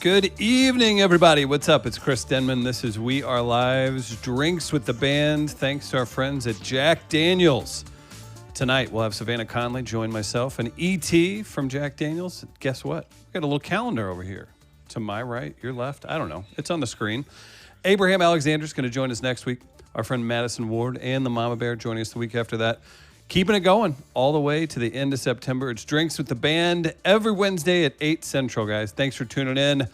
Good evening, everybody. What's up? It's Chris Denman. This is We Are Live's Drinks with the Band. Thanks to our friends at Jack Daniels. Tonight, we'll have Savannah Conley join myself and E.T. from Jack Daniels. Guess what? We got a little calendar over here. To my right, your left. I don't know. It's on the screen. Abraham Alexander's going to join us next week. Our friend Madison Ward and the Mama Bear joining us the week after that. Keeping it going all the way to the end of September. It's Drinks with the Band every Wednesday at 8 Central, guys. Thanks for tuning in.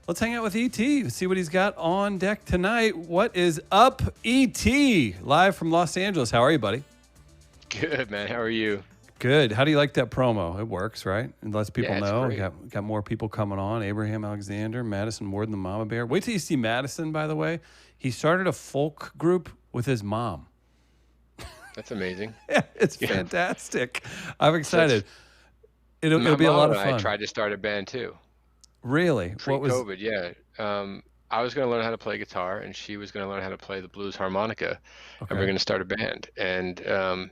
Let's hang out with E.T. See what he's got on deck tonight. What is up, E.T.? Live from Los Angeles. How are you, buddy? Good, man. How are you? Good. How do you like that promo? It works, right? And lets people know. We great. got more people coming on. Abraham Alexander, Madison Ward, and the Mama Bear. Wait till you see Madison, by the way. He started a folk group with his mom. That's amazing. Yeah, it's fantastic. I'm excited. It'll be a lot of fun. I tried to start a band too. Really? Pre-COVID, yeah. I was going to learn how to play guitar, and she was going to learn how to play the blues harmonica, and we're going to start a band. And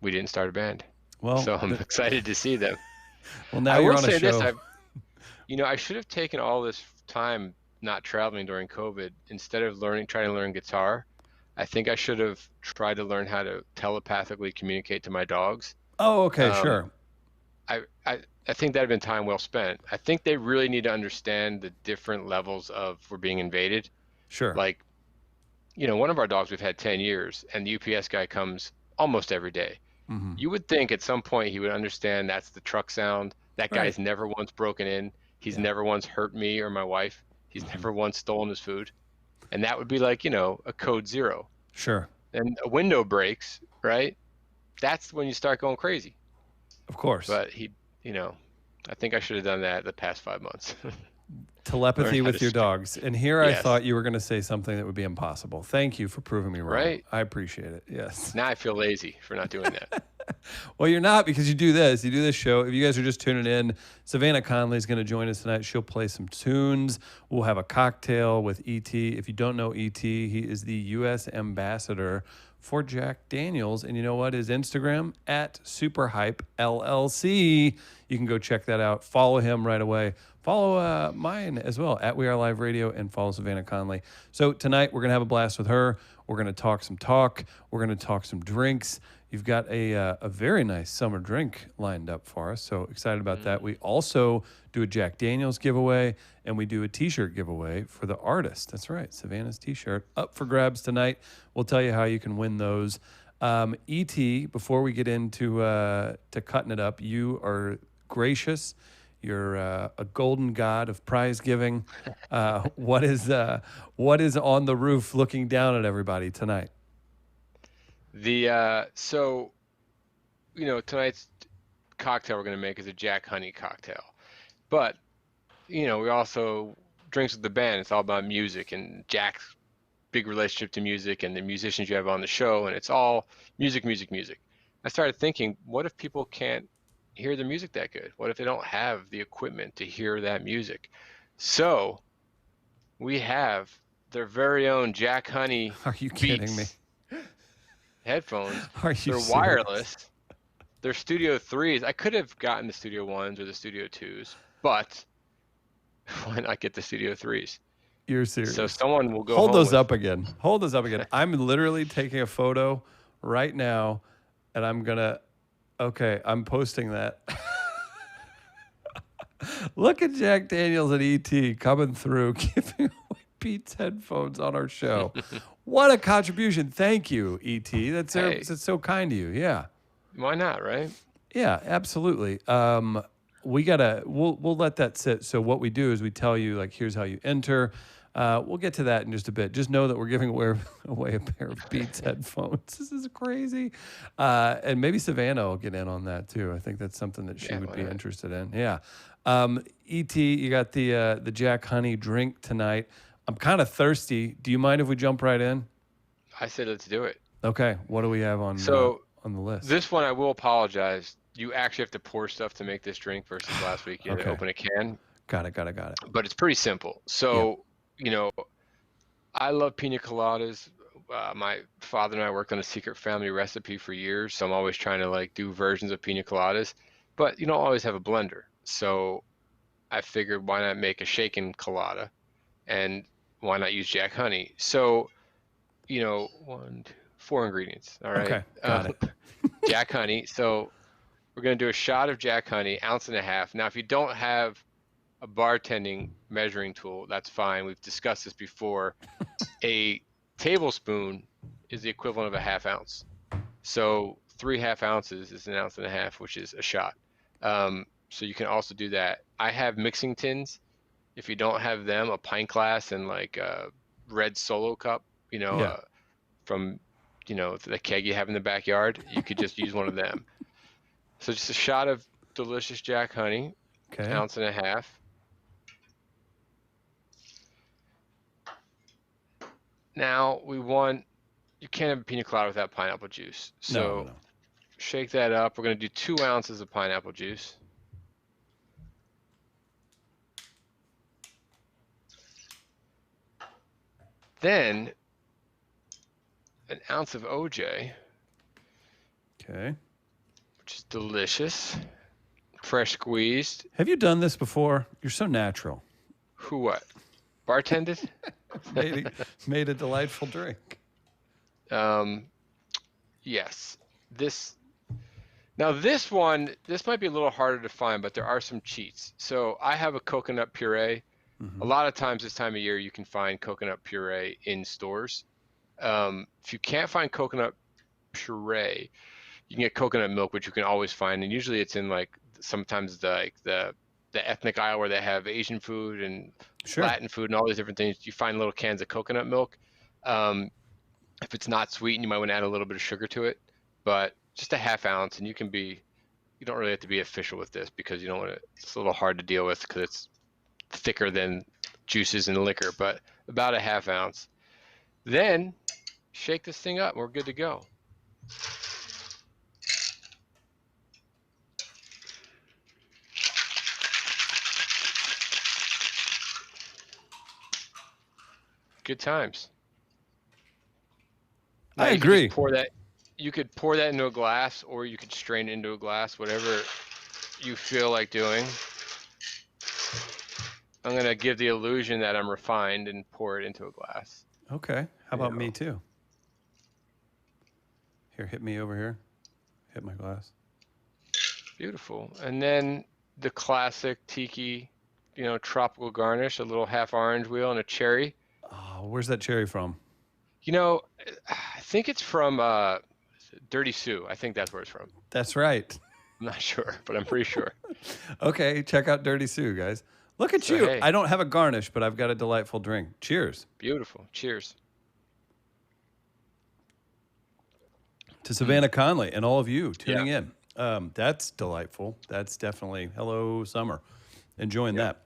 we didn't start a band. Well, so I'm excited to see them. Well, now you're on a show. I should have taken all this time not traveling during COVID instead of trying to learn guitar. I think I should have tried to learn how to telepathically communicate to my dogs. Oh, okay, sure. I think that'd been time well spent. I think they really need to understand the different levels of we're being invaded. Sure. Like, one of our dogs we've had 10 years, and the UPS guy comes almost every day. Mm-hmm. You would think at some point he would understand that's the truck sound. That guy's never once broken in. He's never once hurt me or my wife. He's never once stolen his food. And that would be like, a code zero. Sure. And a window breaks, right? That's when you start going crazy. Of course. But I think I should have done that the past 5 months. Telepathy with your dogs. And here I thought you were going to say something that would be impossible. Thank you for proving me wrong. Right? I appreciate it. Yes. Now I feel lazy for not doing that. Well, you're not, because you do this. You do this show. If you guys are just tuning in, Savannah Conley is going to join us tonight. She'll play some tunes. We'll have a cocktail with E.T. If you don't know E.T., he is the U.S. ambassador for Jack Daniels. And you know what? His Instagram, @SuperHypeLLC. You can go check that out. Follow him right away. Follow mine as well, @WeAreLiveRadio, and follow Savannah Conley. So tonight, we're going to have a blast with her. We're going to talk some talk. We're going to talk some drinks. You've got a very nice summer drink lined up for us, so excited about that. We also do a Jack Daniels giveaway, and we do a T-shirt giveaway for the artist. That's right, Savannah's T-shirt up for grabs tonight. We'll tell you how you can win those. E.T., before we get into to cutting it up, you are gracious. You're a golden god of prize giving. What is on the roof looking down at everybody tonight? So tonight's cocktail we're going to make is a Jack Honey cocktail, but we also Drinks with the Band. It's all about music and Jack's big relationship to music and the musicians you have on the show, and it's all music. I started thinking, what if people can't hear the music that good? What if they don't have the equipment to hear that music? So we have their very own Jack Honey. Are you kidding me? Headphones. Are you They're serious? wireless. They're Studio 3s. I could have gotten the Studio 1s or the Studio 2s, but why not get the Studio 3s? You're serious. So someone will go Hold those up again. Hold those up again. I'm literally taking a photo right now, and I'm posting that. Look at Jack Daniels and E.T. coming through, giving away Beats headphones on our show. What a contribution. Thank you, E.T. That's so kind of you. Yeah. Why not, right? Yeah, absolutely. We'll let that sit. So what we do is we tell you, like, here's how you enter. We'll get to that in just a bit. Just know that we're giving away a pair of Beats headphones. This is crazy. And maybe Savannah will get in on that too. I think that's something that she would be interested in. Yeah. E.T., you got the Jack Honey drink tonight. I'm kind of thirsty. Do you mind if we jump right in? I said let's do it. Okay. What do we have on the list? This one, I will apologize. You actually have to pour stuff to make this drink versus last week you had to open a can. Got it. But it's pretty simple. So, I love pina coladas. My father and I worked on a secret family recipe for years, so I'm always trying to do versions of pina coladas. But you don't always have a blender. So I figured why not make a shaken colada, and why not use Jack honey? So, you know, 4 ingredients. All right. Okay, got it. Jack honey. So we're going to do a shot of Jack honey, 1.5 ounces. Now, if you don't have a bartending measuring tool, that's fine. We've discussed this before. A tablespoon is the equivalent of a 1/2 ounce. So 3 1/2 ounces is 1.5 ounces, which is a shot. So you can also do that. I have mixing tins. If you don't have them, a pint glass and like a red Solo cup, you know, Yeah. from, you know, the keg you have in the backyard, you could just use one of them. So just a shot of delicious Jack honey, Okay. 1.5 ounces. Now you can't have a pina colada without pineapple juice. So No. shake that up. We're going to do 2 ounces of pineapple juice. Then 1 ounce of OJ, Okay. which is delicious. Fresh squeezed. Have you done this before? You're so natural. Who what? Bartended? Made a delightful drink. Yes. This might be a little harder to find, but there are some cheats. So I have a coconut puree. A lot of times this time of year you can find coconut puree in stores. If you can't find coconut puree, you can get coconut milk, which you can always find, and usually it's in like sometimes the ethnic aisle where they have Asian food and Sure. Latin food and all these different things. You find little cans of coconut milk. If it's not sweetened, you might want to add a little bit of sugar to it, but just a 1/2 ounce, and you don't really have to be official with this because you don't want it's a little hard to deal with because it's thicker than juices and liquor, but about a 1/2 ounce. Then shake this thing up and we're good to go. Good times. Now I agree. You could pour that into a glass, or you could strain it into a glass, whatever you feel like doing. I'm going to give the illusion that I'm refined and pour it into a glass. Okay. How about me too? Here, hit me over here. Hit my glass. Beautiful. And then the classic tiki, tropical garnish, a little half orange wheel and a cherry. Oh, where's that cherry from? I think it's from Dirty Sue. I think that's where it's from. That's right. I'm not sure, but I'm pretty sure. Okay, check out Dirty Sue, guys. Look at you. Hey. I don't have a garnish, but I've got a delightful drink. Cheers. Beautiful. Cheers. To Savannah Conley and all of you tuning in. That's delightful. That's definitely, hello, summer. Enjoying that.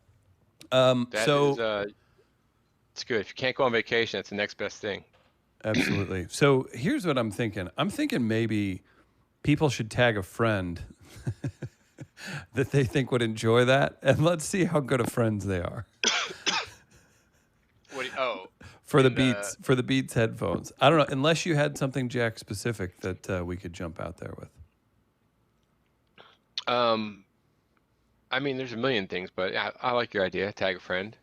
It's good. If you can't go on vacation, that's the next best thing. Absolutely. So here's what I'm thinking. I'm thinking maybe people should tag a friend that they think would enjoy that, and let's see how good of friends they are. For the Beats headphones. I don't know, unless you had something Jack specific that we could jump out there with. I mean, there's a million things, but I like your idea. Tag a friend.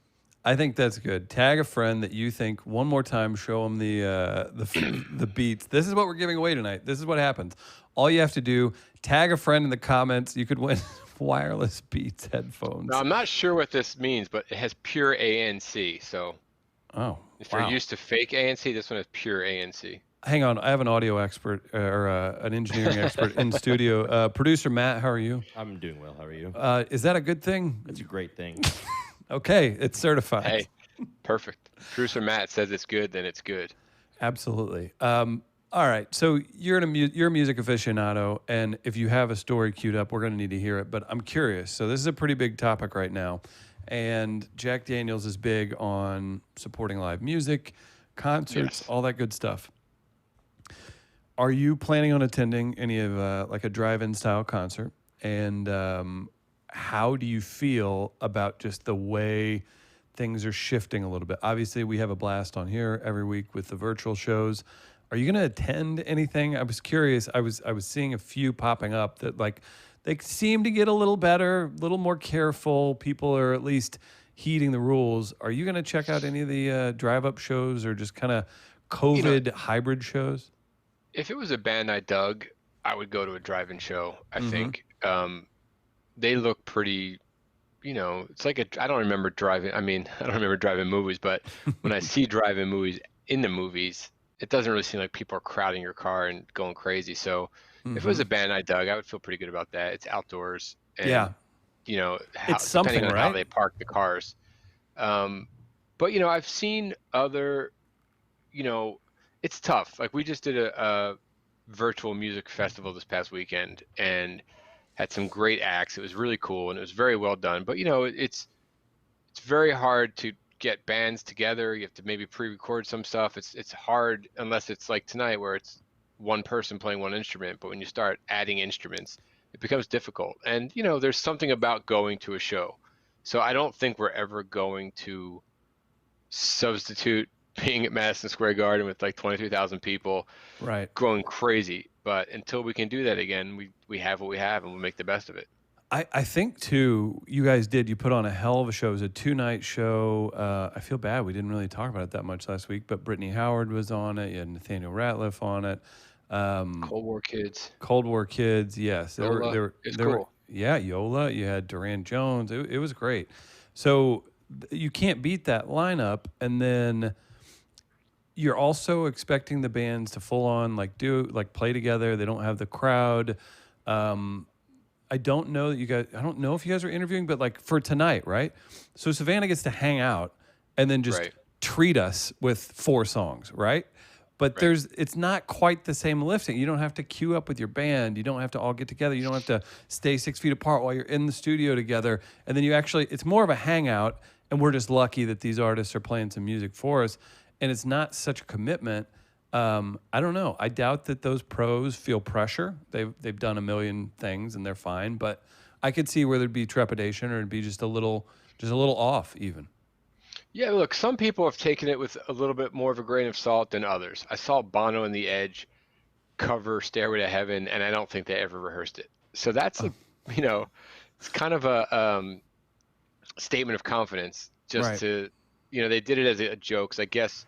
I think that's good. Tag a friend that you think one more time. Show them the Beats. This is what we're giving away tonight. This is what happens. All you have to do, tag a friend in the comments. You could win wireless Beats headphones. Now, I'm not sure what this means, but it has pure ANC. So, if you're used to fake ANC, this one has pure ANC. Hang on, I have an audio expert or an engineering expert in studio. Producer Matt, how are you? I'm doing well. How are you? Is that a good thing? That's a great thing. Okay, it's certified. Hey, perfect. Producer Matt says it's good, then it's good. Absolutely. All right, so you're a music aficionado, and if you have a story queued up, we're going to need to hear it. But I'm curious. So this is a pretty big topic right now, and Jack Daniels is big on supporting live music, concerts, all that good stuff. Are you planning on attending any of like a drive-in style concert? And how do you feel about just the way things are shifting a little bit? Obviously, we have a blast on here every week with the virtual shows. Are you going to attend anything? I was curious. I was seeing a few popping up that like they seem to get a little better, a little more careful. People are at least heeding the rules. Are you going to check out any of the drive-up shows or just kind of You know, COVID hybrid shows? if it was a band I dug, I would go to a drive-in show, I Mm-hmm. think. They look pretty, it's like I don't remember driving. I mean, I don't remember driving movies, but when I see drive-in movies in the movies, it doesn't really seem like people are crowding your car and going crazy. So if it was Mm-hmm. a band I dug, I would feel pretty good about that. It's outdoors and, Yeah, how it's depending something, on how right? they park the cars. Um, but, I've seen other, you know, it's tough. Like we just did a virtual music festival this past weekend and had some great acts. It was really cool and it was very well done. But it's very hard to get bands together. You have to maybe pre-record some stuff. It's hard unless it's like tonight where it's one person playing one instrument. But when you start adding instruments, it becomes difficult. And there's something about going to a show. So I don't think we're ever going to substitute being at Madison Square Garden with like 23,000 people Right. going crazy. But until we can do that again, we have what we have and we'll make the best of it. I think too, you put on a hell of a show. It was a 2-night show. I feel bad we didn't really talk about it that much last week, but Brittany Howard was on it. You had Nathaniel Ratliff on it. Cold War Kids, Cold War Kids, yes. Yola, it's cool. Yeah, Yola. You had Duran Jones. It was great. So you can't beat that lineup. And then you're also expecting the bands to full on play together. They don't have the crowd. I don't know I don't know if you guys are interviewing, but like for tonight, right? So Savannah gets to hang out and then just Right. treat us with 4 songs, right? But Right. it's not quite the same lifting. You don't have to queue up with your band. You don't have to all get together. You don't have to stay 6 feet apart while you're in the studio together. And then it's more of a hangout. And we're just lucky that these artists are playing some music for us. And it's not such a commitment. I don't know. I doubt that those pros feel pressure. They've done a million things and they're fine. But I could see where there'd be trepidation or it'd be just a little off even. Yeah, look, some people have taken it with a little bit more of a grain of salt than others. I saw Bono and The Edge cover Stairway to Heaven, and I don't think they ever rehearsed it. So that's it's kind of a statement of confidence just Right. to, they did it as a joke. 'Cause I guess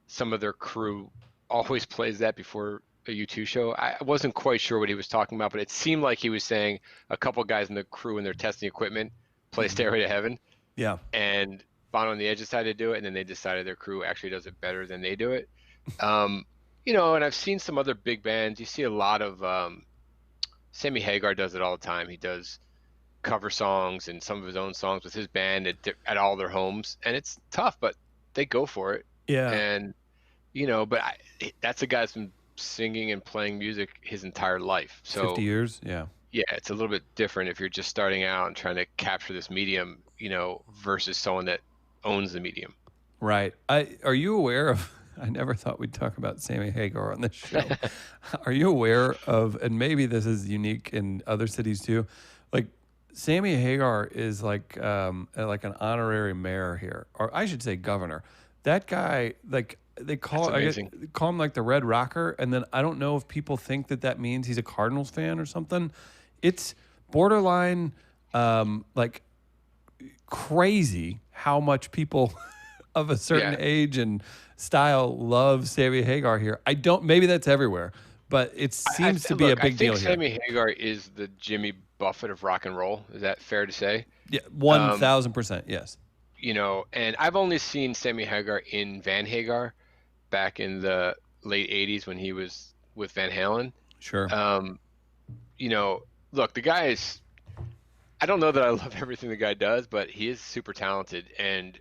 some of their crew always plays that before a U2 show. I wasn't quite sure what he was talking about, but it seemed like he was saying a couple guys in the crew when they're testing equipment play Stairway to Heaven, Yeah. and Bono and the Edge decided to do it, and then they decided their crew actually does it better than they do it. Um, and I've seen some other big bands. You see a lot of Sammy Hagar does it all the time. He does cover songs and some of his own songs with his band at all their homes, and it's tough, but they go for it. Yeah. And but that's a guy that's been singing and playing music his entire life. So 50 years. Yeah. yeah, it's a little bit different if you're just starting out and trying to capture this medium, versus someone that owns the medium. Right. Are you aware of? I never thought we'd talk about Sammy Hagar on this show. Are you aware of? And maybe this is unique in other cities too. Like Sammy Hagar is like an honorary mayor here, or I should say governor. That guy, like they call That's I guess, amazing. call him like the Red Rocker, and then I don't know if people think that means he's a Cardinals fan or something. It's borderline like crazy how much people of a certain Yeah. age and style love Sammy Hagar here. I don't. Maybe that's everywhere, but it seems to be a big deal I think here. Sammy Hagar is the Jimmy Buffett of rock and roll. Is that fair to say? Yeah, 1,000%. Yes. And I've only seen Sammy Hagar in Van Hagar back in the late 80s when he was with Van Halen. Sure. Look, the guy is, I don't know that I love everything the guy does, but he is super talented and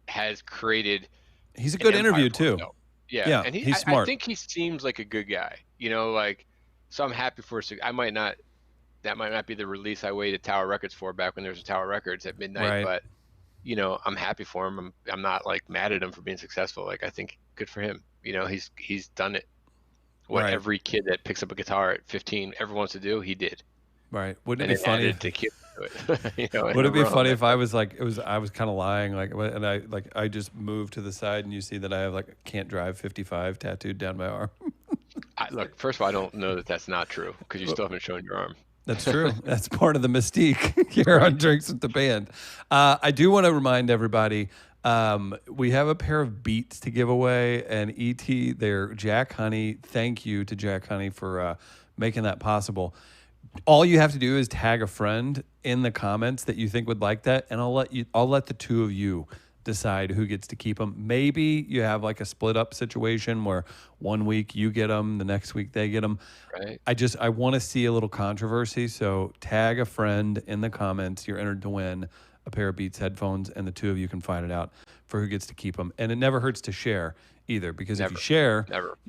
has created He's a an good empire interview for too. himself. Yeah. Yeah, And he's I smart. think he seems like a good guy, so I'm happy for that might not be the release I waited Tower Records for back when there was a Tower Records at midnight, Right. but I'm happy for him. I'm not like mad at him for being successful. Like I think good for him. He's done it. What Right. every kid that picks up a guitar at 15 ever wants to do, he did. Right. Wouldn't And it be funny? added tequila to it. And Would it be I'm wrong. funny if I was like I was kind of lying and I just moved to the side and you see that I have like can't drive 55 tattooed down my arm. Look, first of all, I don't know that that's not true because you still haven't shown your arm. That's true. That's part of the mystique here on Drinks with the Band. I do want to remind everybody we have a pair of Beats to give away, and ET, they're Jack Honey. Thank you to Jack Honey for making that possible. All you have to do is tag a friend in the comments that you think would like that, and I'll let the two of you decide who gets to keep them. Maybe you have like a split up situation where one week you get them, the next week they get them. Right. I want to see a little controversy. So tag a friend in the comments. You're entered to win a pair of Beats headphones, and the two of you can find it out for who gets to keep them. And it never hurts to share either, because if you share,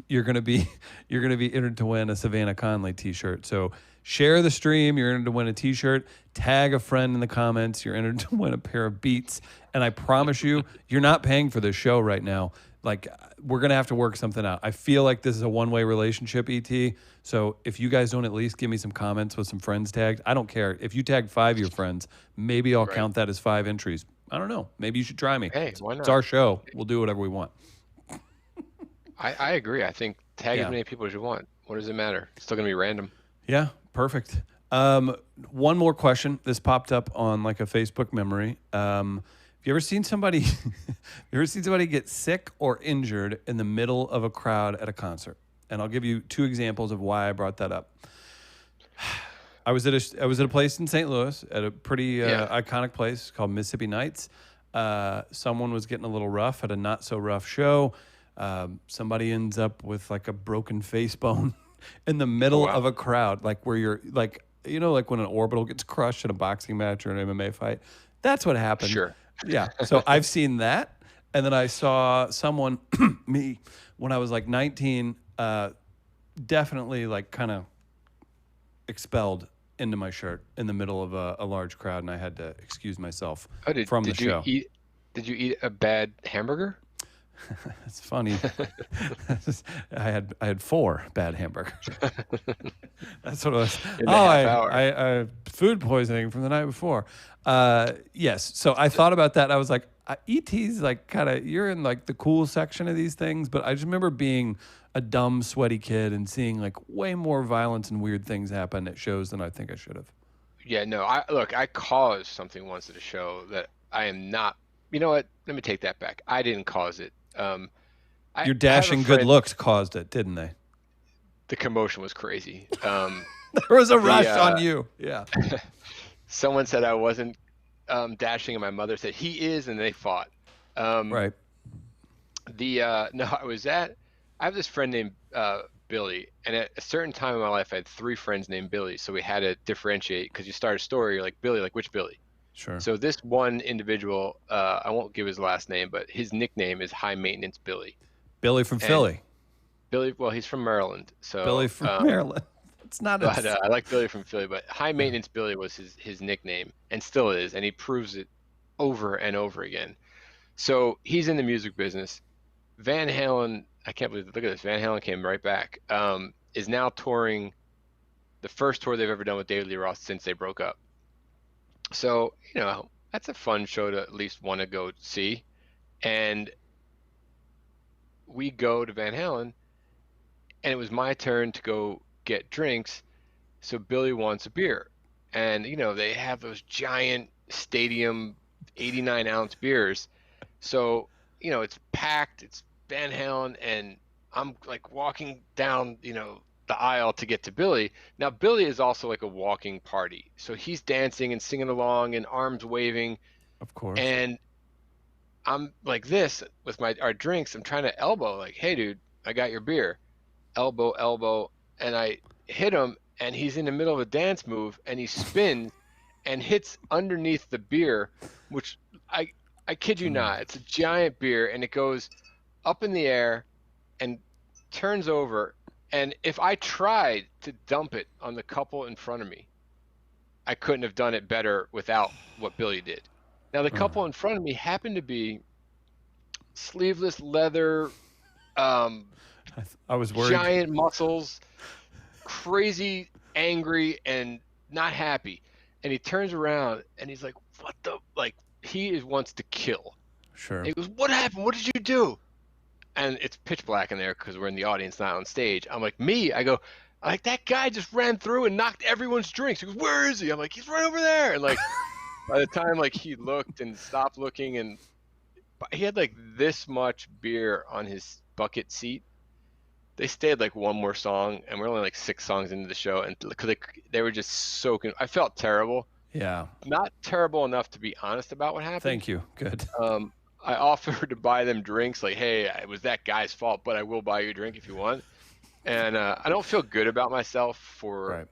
you're gonna be entered to win a Savannah Conley t-shirt. So share the stream, you're entered to win a t-shirt. Tag a friend in the comments, you're entered to win a pair of Beats. And I promise you, you're not paying for this show right now. Like, we're gonna have to work something out. I feel like this is a one-way relationship, ET. So if you guys don't at least give me some comments with some friends tagged, I don't care. If you tag 5 of your friends, maybe I'll count that as 5 entries. I don't know. Maybe you should try me. Hey, why not? It's our show. We'll do whatever we want. I agree. I think tag as many people as you want. What does it matter? It's still gonna be random. Yeah, perfect. One more question. This popped up on like a Facebook memory. Have you ever seen somebody get sick or injured in the middle of a crowd at a concert? And I'll give you 2 examples of why I brought that up. I was at a place in St. Louis, at a pretty iconic place called Mississippi Nights. Someone was getting a little rough at a not so rough show. Somebody ends up with like a broken face bone in the middle of a crowd, like where you're like, you know, like when an orbital gets crushed in a boxing match or an MMA fight. That's what happened. Sure. Yeah. So I've seen that. And then I saw someone, me, when I was like 19, definitely like kind of expelled into my shirt in the middle of a large crowd, and I had to excuse myself from the show. Did you eat a bad hamburger? It's funny. I had 4 bad hamburgers. That's what it was. I food poisoning from the night before. Yes. So I thought about that. I was like, ET's like kind of, you're in like the cool section of these things, but I just remember being a dumb, sweaty kid and seeing like way more violence and weird things happen at shows than I think I should have. Yeah, no. I caused something once at a show that I am not. You know what? Let me take that back. I didn't cause it. Your dashing good looks caused it, didn't they? The commotion was crazy. There was a rush on you. Yeah. Someone said I wasn't dashing, and my mother said he is, and they fought. Right. I have this friend named Billy, and at a certain time in my life, I had 3 friends named Billy, so we had to differentiate, because you start a story, you're like, Billy, like which Billy? Sure. So this one individual, I won't give his last name, but his nickname is High Maintenance Billy. Billy from Philly. Billy, well, he's from Maryland. So Billy from Maryland. It's not. But I like Billy from Philly, but High Maintenance Billy was his nickname, and still is, and he proves it over and over again. So he's in the music business. Van Halen, I can't believe, look at this. Van Halen came right back. Is now touring the first tour they've ever done with David Lee Roth since they broke up. So, you know, that's a fun show to at least want to go see. And we go to Van Halen, and it was my turn to go get drinks. So Billy wants a beer. And, you know, they have those giant stadium 89-ounce beers. So, you know, it's packed, it's Van Halen, and I'm like walking down, you know, the aisle to get to Billy. Now, Billy is also like a walking party. So he's dancing and singing along and arms waving. Of course. And I'm like this with our drinks. I'm trying to elbow, like, hey, dude, I got your beer. Elbow. And I hit him, and he's in the middle of a dance move, and he spins and hits underneath the beer, which I kid you not, it's a giant beer, and it goes up in the air and turns over. And if I tried to dump it on the couple in front of me, I couldn't have done it better without what Billy did. Now, the couple in front of me happened to be sleeveless leather, I was worried. Giant muscles, crazy, angry, and not happy. And he turns around, and he's like, what the, like, wants to kill. Sure. He goes, what happened? What did you do? And it's pitch black in there because we're in the audience, not on stage. I'm like, me? I go, Like, that guy just ran through and knocked everyone's drinks. He goes, where is he? I'm like, he's right over there. And like, by the time like he looked and stopped looking, and he had like this much beer on his bucket seat. They stayed like one more song, and we're only like 6 songs into the show, and because they were just soaking. I felt terrible. Yeah. Not terrible enough to be honest about what happened. Thank you. Good. I offered to buy them drinks, like, hey, it was that guy's fault, but I will buy you a drink if you want. And I don't feel good about myself for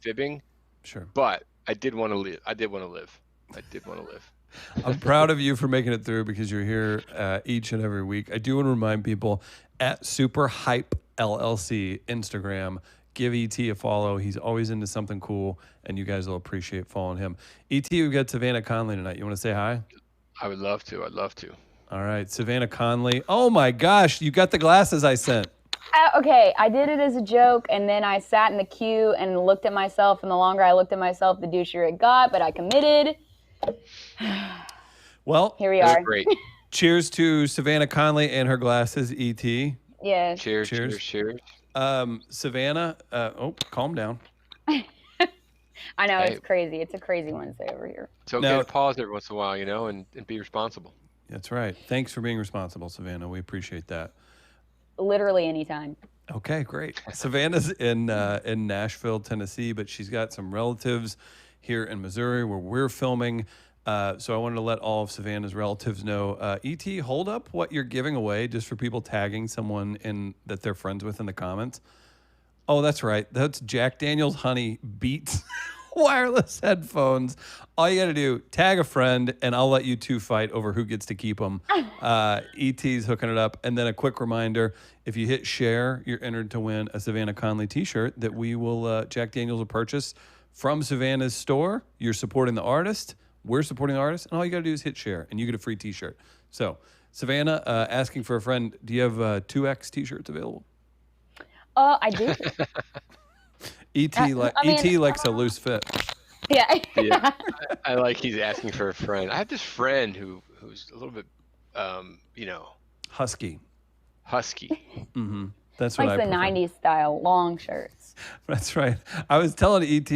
fibbing. Sure. But I did want to live. I did want to live. I'm proud of you for making it through, because you're here each and every week. I do want to remind people, at Super Hype LLC Instagram, give ET a follow. He's always into something cool, and you guys will appreciate following him. ET, we've got Savannah Conley tonight. You want to say hi? I would love to. I'd love to. All right, Savannah Conley. Oh my gosh, you got the glasses I sent. Okay, I did it as a joke, and then I sat in the queue and looked at myself, and the longer I looked at myself, the douchier it got, but I committed. Well, here we are. Great. Cheers to Savannah Conley and her glasses, ET. Yes. Cheers. Savannah, calm down. I know, it's crazy. It's a crazy Wednesday over here. It's okay to pause every once in a while, and be responsible. That's right. Thanks for being responsible, Savannah. We appreciate that. Literally anytime. Okay, great. Savannah's in Nashville, Tennessee, but she's got some relatives here in Missouri where we're filming. So I wanted to let all of Savannah's relatives know. ET, hold up what you're giving away, just for people tagging someone that they're friends with in the comments. Oh, that's right. That's Jack Daniel's Honey Beats wireless headphones. All you got to do, tag a friend, and I'll let you two fight over who gets to keep them. ET's hooking it up. And then a quick reminder, if you hit share, you're entered to win a Savannah Conley t-shirt that we will, Jack Daniels will purchase from Savannah's store. You're supporting the artist. We're supporting the artist. And all you got to do is hit share, and you get a free t-shirt. So, Savannah, asking for a friend, do you have 2X t-shirts available? I do. ET likes a loose fit. Yeah. Yeah. I like he's asking for a friend. I have this friend who's a little bit, husky. Mm-hmm. That's what like I the prefer. 90s style, long shirts. That's right. I was telling ET,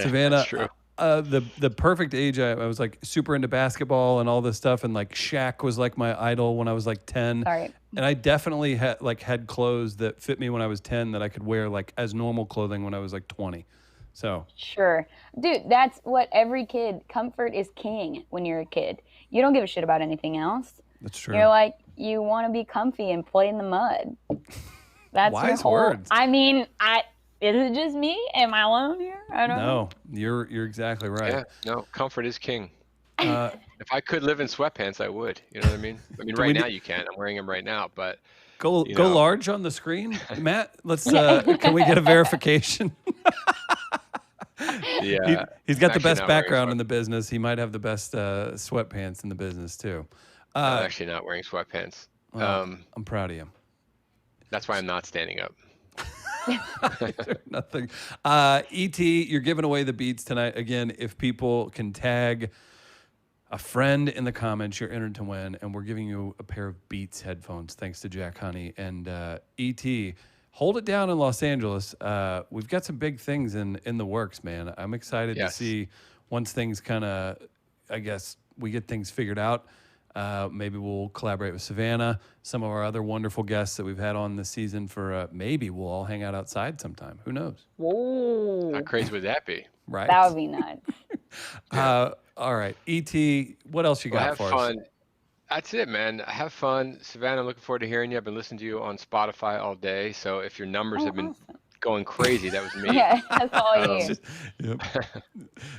Savannah, that's true. The perfect age, I was like super into basketball and all this stuff, and like Shaq was like my idol when I was like 10. Sorry. And I definitely had clothes that fit me when I was 10 that I could wear like as normal clothing when I was like 20. So sure, dude, that's what every kid. Comfort is king when you're a kid. You don't give a shit about anything else. That's true. You're like, you want to be comfy and play in the mud. That's wise your whole, words. I mean, is it just me? Am I alone here? I don't know. No, you're exactly right. Yeah, no, comfort is king. If I could live in sweatpants, I would. You know what I mean? I mean, right now you can't. I'm wearing them right now, but go large on the screen, Matt. Let's. Can we get a verification? Yeah, he's got the best background in the business. He might have the best sweatpants in the business too. I'm actually not wearing sweatpants. I'm proud of you. That's why I'm not standing up. Nothing. ET, you're giving away the beats tonight. Again, if people can tag a friend in the comments, you're entered to win, and we're giving you a pair of Beats headphones thanks to Jack Honey. And ET, hold it down in Los Angeles. We've got some big things in the works, man. I'm excited to see once things kind of, I guess, we get things figured out. Maybe we'll collaborate with Savannah, some of our other wonderful guests that we've had on this season for maybe we'll all hang out outside sometime. Who knows? Whoa. How crazy would that be? Right. That would be nuts. All right. ET, what else you got for us? That's it, man. Have fun. Savannah, I'm looking forward to hearing you. I've been listening to you on Spotify all day. So if your numbers have been going crazy, that was me. Yeah, that's all you. Yep.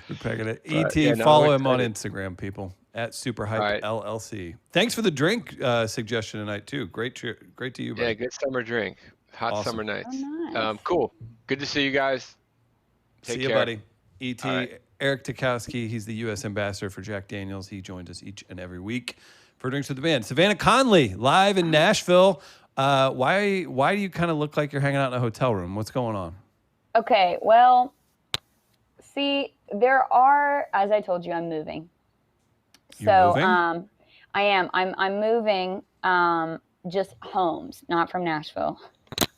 You're packing it. ET, follow him on Instagram, people. At Superhype LLC. Thanks for the drink suggestion tonight too. Great to you, buddy. Yeah, good summer drink. Hot summer nights. Oh, nice. Cool. Good to see you guys. Take care. care. See you, buddy. ET, Eric Tukowski, he's the U.S. ambassador for Jack Daniels. He joins us each and every week for Drinks with the Band. Savannah Conley, live in Nashville. Why do you kind of look like you're hanging out in a hotel room? What's going on? Okay, well, see, as I told you, I'm moving. You're moving? I am. I'm moving just homes, not from Nashville.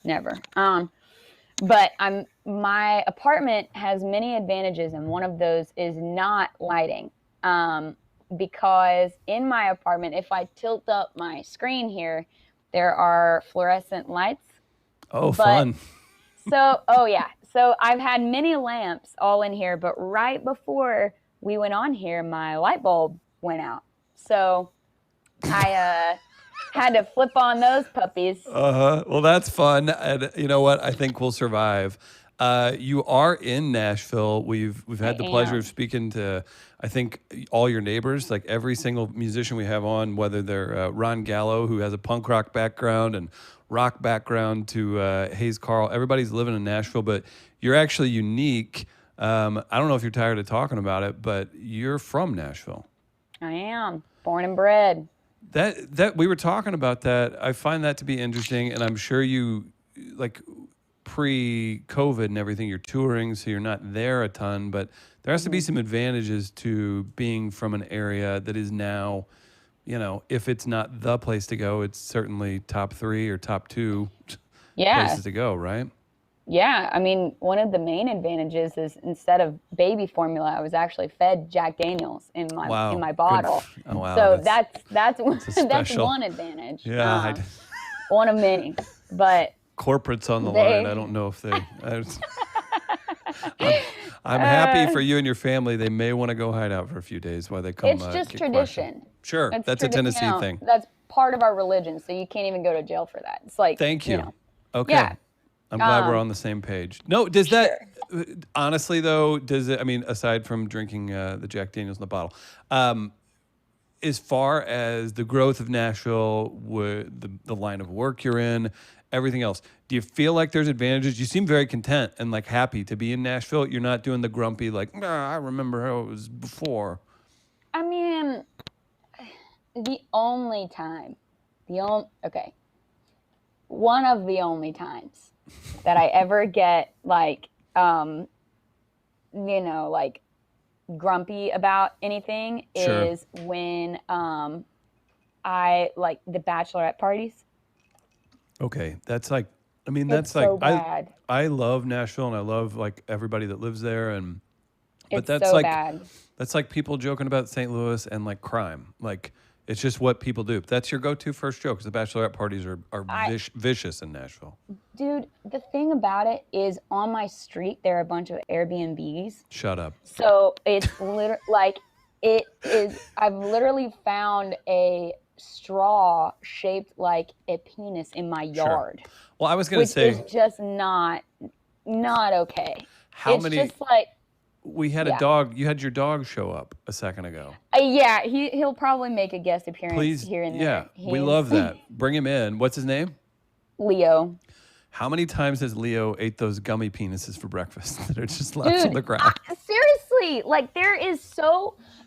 Never. But my apartment has many advantages, and one of those is not lighting. Because in my apartment, if I tilt up my screen here, there are fluorescent lights. Oh, fun. So I've had many lamps all in here, but right before we went on here, my light bulb went out. So I had to flip on those puppies. Well, that's fun, and you know what? I think we'll survive. You are in Nashville. We've had the pleasure of speaking to, I think, all your neighbors, like every single musician we have on, whether they're Ron Gallo, who has a punk rock background and rock background, to Hayes Carl. Everybody's living in Nashville, but you're actually unique. I don't know if you're tired of talking about it, but you're from Nashville. I am born and bred. That we were talking about that. I find that to be interesting, and I'm sure you, like, pre-COVID and everything, you're touring, so you're not there a ton, but there has to be some advantages to being from an area that is now, you know, if it's not the place to go, it's certainly top 3 or top 2 places to go, right? Yeah, I mean, one of the main advantages is instead of baby formula, I was actually fed Jack Daniels in my bottle. Oh, wow. So that's one advantage. Yeah, one of many. But corporate's on the line. I don't know if they. I'm happy for you and your family. They may want to go hide out for a few days while they come. It's just tradition. Sure, that's a Tennessee thing. That's part of our religion, so you can't even go to jail for that. It's like, thank you. know. Okay. Yeah. I'm glad we're on the same page. No, does that, honestly though, does it, I mean, aside from drinking the Jack Daniels in the bottle, as far as the growth of Nashville, the line of work you're in, everything else, do you feel like there's advantages? You seem very content and like happy to be in Nashville. You're not doing the grumpy, like, nah, I remember how it was before. I mean, one of the only times that I ever get like, like grumpy about anything is when I like the bachelorette parties. Okay, that's like, I mean, that's so like, bad. I love Nashville and I love like everybody that lives there, but It's that's so like bad. That's like people joking about St. Louis and like crime. Like, it's just what people do. That's your go-to first joke, because the bachelorette parties are vicious in Nashville. Dude, the thing about it is on my street, there are a bunch of Airbnbs. Shut up. So it's literally like, I've literally found a straw shaped like a penis in my yard. Sure. Well, I was going to say. Which is just not okay. It's just like. We had a dog. You had your dog show up a second ago. Yeah, he'll probably make a guest appearance here and there. Yeah, we love that. Bring him in. What's his name? Leo. How many times has Leo ate those gummy penises for breakfast that are just left on the ground? Seriously, like there is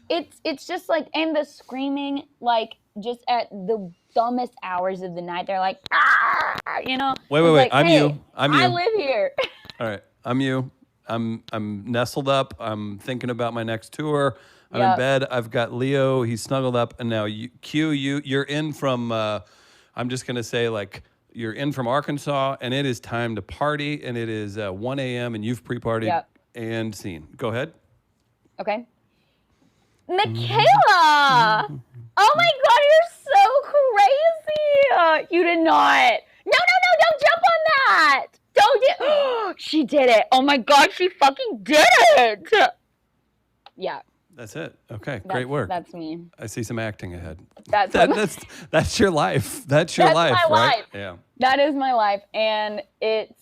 it's just like, and the screaming, like just at the dumbest hours of the night. They're like, you know. Wait. Like, I'm hey, you. I live here. All right, I'm you. I'm nestled up. I'm thinking about my next tour. I'm in bed. I've got Leo. He's snuggled up, and now you're in from. I'm just gonna say, like, you're in from Arkansas, and it is time to party, and it is 1 a.m. and you've pre-partied and seen. Go ahead. Okay. Michaela! Oh my God, you're so crazy! You did not. No, don't jump on that! Don't do. She did it. Oh my God, she fucking did it. Yeah. That's it. Okay, great work. That's me. I see some acting ahead. That's your life. That's your life, my right? life. Yeah. That is my life, and it's,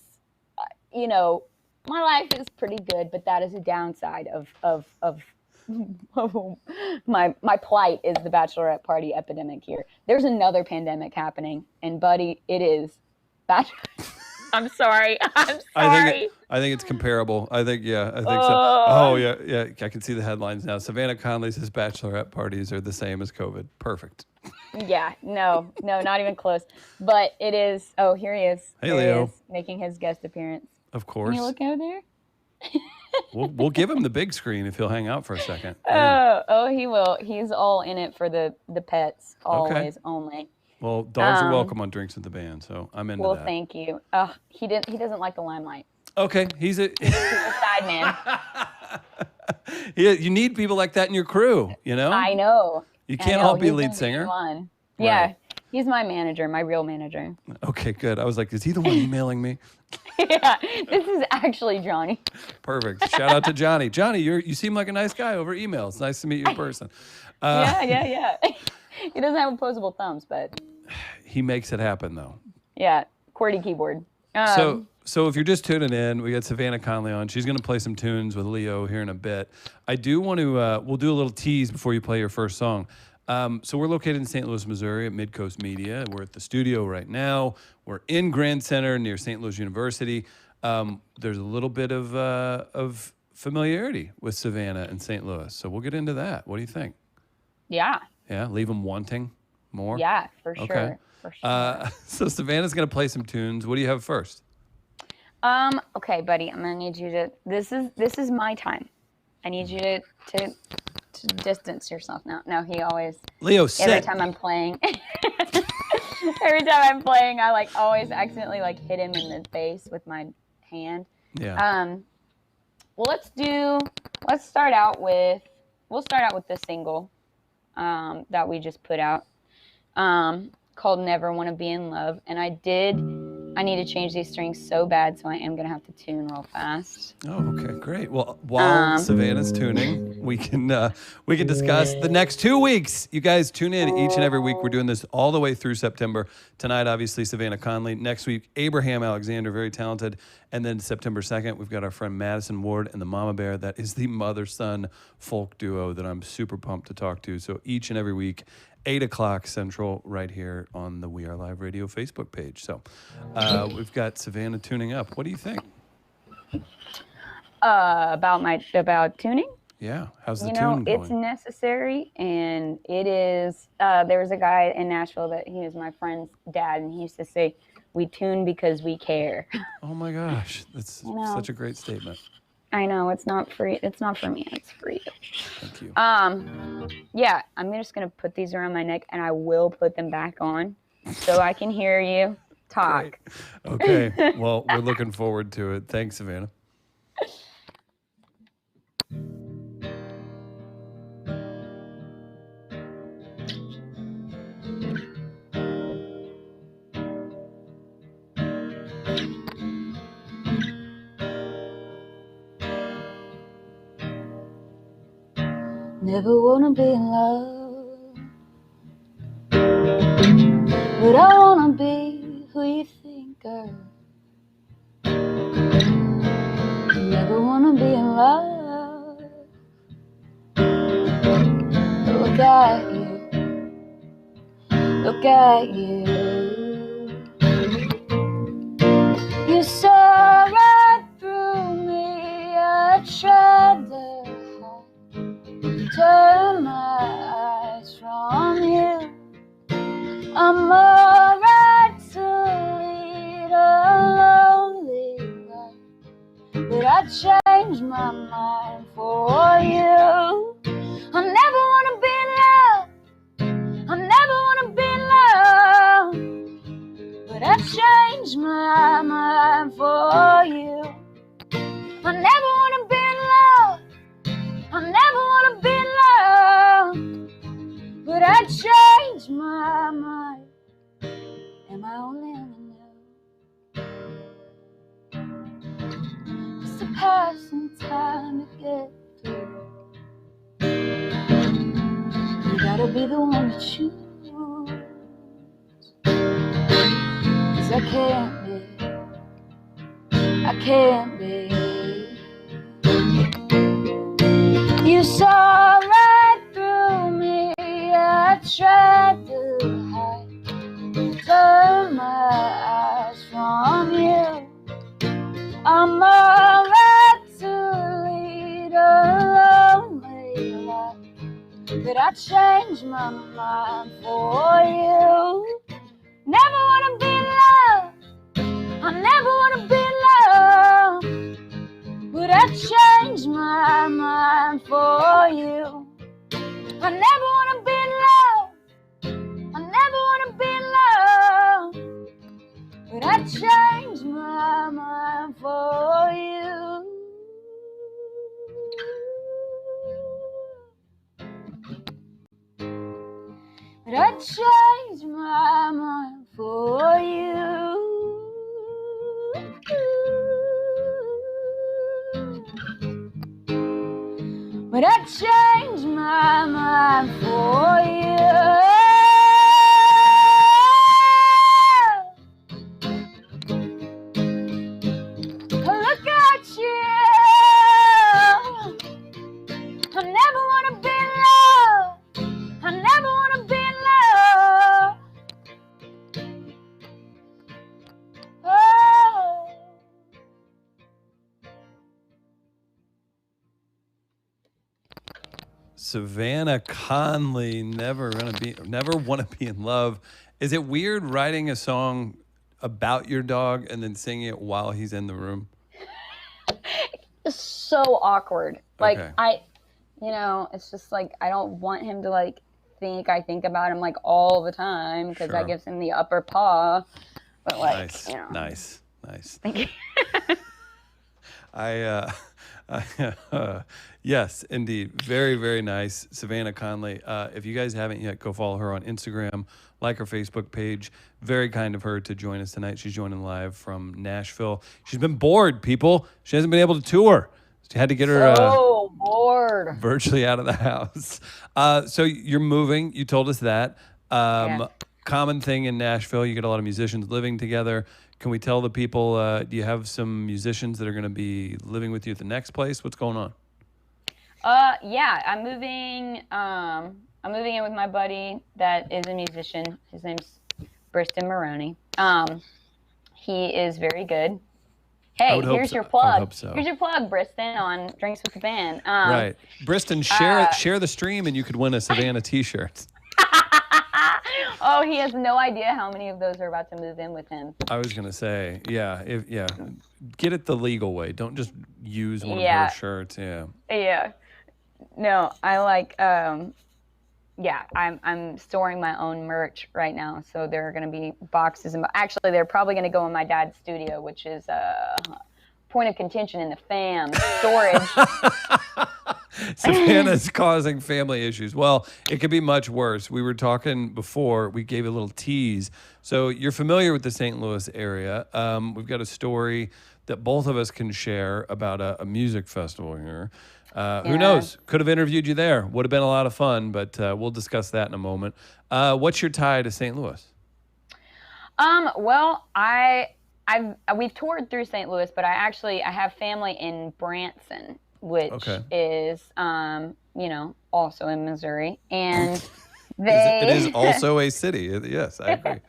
my life is pretty good, but that is a downside of my plight is the bachelorette party epidemic here. There's another pandemic happening, and buddy, it is I'm sorry. I think it's comparable. I think so. Oh yeah. I can see the headlines now. Savannah Conley says bachelorette parties are the same as COVID. Perfect. Yeah. No, not even close. But it is. Oh, here he is. Hey, Leo. He is making his guest appearance. Of course. Can you look over there? We'll give him the big screen if he'll hang out for a second. Oh, he will. He's all in it for the pets. Always, only. Well, dogs are welcome on Drinks with the Band, so I'm into that. Well, thank you. He doesn't like the limelight. Okay, he's a side man. Yeah, you need people like that in your crew, you know? I know. You can't all be He's lead gonna singer. fun. Right. Yeah, he's my manager, my real manager. Okay, good. I was like, is he the one emailing me? Yeah, this is actually Johnny. Perfect. Shout out to Johnny. Johnny, you seem like a nice guy over email. It's nice to meet you in person. Yeah. He doesn't have opposable thumbs, but He makes it happen, though. yeah, QWERTY keyboard. So if you're just tuning in, we got Savannah Conley on. She's going to play some tunes with Leo here in a bit. I do want to, we'll do a little tease before you play your first song. So we're located in St. Louis, Missouri at Midcoast Media. We're at the studio right now. We're in Grand Center near St. Louis University. There's a little bit of familiarity with Savannah and St. Louis. So we'll get into that. What do you think? Yeah. Yeah, leave them wanting more? Yeah, for sure. Okay. For sure. So Savannah's going to play some tunes. What do you have first? Okay, buddy, I'm gonna need you to. This is my time. I need you to distance yourself now. No, he always. Leo, sit. Every time I'm playing, I like always accidentally like hit him in the face with my hand. Yeah. Well, let's start out with the single that we just put out called Never Wanna Be in Love. And I need to change these strings so bad, so I am going to have to tune real fast. Oh, okay, great. Well, while Savannah's tuning, we can discuss the next 2 weeks. You guys tune in each and every week. We're doing this all the way through September. Tonight, obviously, Savannah Conley. Next week, Abraham Alexander, very talented. And then September 2nd, we've got our friend Madison Ward and the Mama Bear. That is the mother-son folk duo that I'm super pumped to talk to. So each and every week, 8 o'clock Central, right here on the We Are Live Radio Facebook page. So we've got Savannah tuning up. What do you think? About tuning? Yeah, how's the tune going? It's necessary, and it is. There was a guy in Nashville that he was my friend's dad, and he used to say, "We tune because we care." Oh my gosh, that's such a great statement. I know, it's not free. It's not for me. It's for you. Thank you. Yeah, I'm just gonna put these around my neck, and I will put them back on, so I can hear you talk. Great. Okay. Well, we're looking forward to it. Thanks, Savannah. Never wanna be in love, but I wanna be who you think of. Never wanna be in love, but look at you, you saw right through me. I tried to turn my eyes from you. I'm alright to lead a lonely life, but I changed my mind for you. I never wanna be in love, I never wanna be in love, but I changed my mind for you. I never wanna be in love, I never wanna be in love, but I changed my mind. Am I only in love? It's a passing time to get through. You gotta be the one to choose, 'cause I can't be. You saw right through me. I tried to hide, turn my eyes from you. I'm alright to lead a lonely life, but I changed my mind for you. Never wanna be in love, I never wanna be in love, but I changed my mind for you. I never wanna be in love, I never wanna be in love, but I changed my mind for but I changed my mind for you. But I changed my mind for you. Look at you. I never wanna be in love. I never wanna be in love. Oh. Savannah Conley, never want to be in love. Is it weird writing a song about your dog and then singing it while he's in the room? It's so awkward. Like Okay. it's just like I don't want him to like think I think about him like all the time because Sure. that gives him the upper paw. But like, Nice. Thank you. Yes, indeed. Very, very nice. Savannah Conley. If you guys haven't yet, go follow her on Instagram, like her Facebook page. Very kind of her to join us tonight. She's joining live from Nashville. She's been bored, people. She hasn't been able to tour. She had to get her So bored. virtually out of the house. So you're moving. You told us that. Yes. Common thing in Nashville. You get a lot of musicians living together. Can we tell the people, do you have some musicians that are going to be living with you at the next place? What's going on? Yeah, I'm moving in with my buddy that is a musician. His name's Briston Maroney. He is very good. Hey, here's your plug. I would hope so. Here's your plug, Briston, on Drinks with the Band. Right. Briston, share the stream and you could win a Savannah t-shirt. Oh, he has no idea how many of those are about to move in with him. I was gonna say, get it the legal way. Don't just use one of her shirts. Yeah. No, I like. I'm storing my own merch right now, so there are gonna be boxes and actually they're probably gonna go in my dad's studio, which is point of contention in the fam storage. Savannah's causing family issues. Well, it could be much worse. We were talking before. We gave a little tease. So you're familiar with the St. Louis area. We've got a story that both of us can share about a music festival here. Who knows? Could have interviewed you there. Would have been a lot of fun, but we'll discuss that in a moment. What's your tie to St. Louis? Well, we've toured through St. Louis, but I have family in Branson, which is, also in Missouri. And it is also a city. Yes, I agree.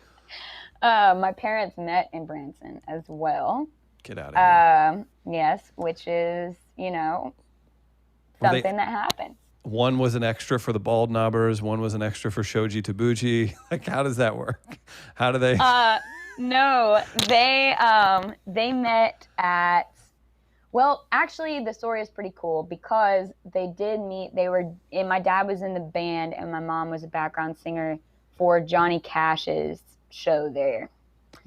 My parents met in Branson as well. Get out of here. Yes, which is, something that happened. One was an extra for the Bald Knobbers. One was an extra for Shoji Tabuchi. Like, how does that work? How do they? No, they met at. Well, actually, the story is pretty cool because they did meet. My dad was in the band, and my mom was a background singer for Johnny Cash's show there.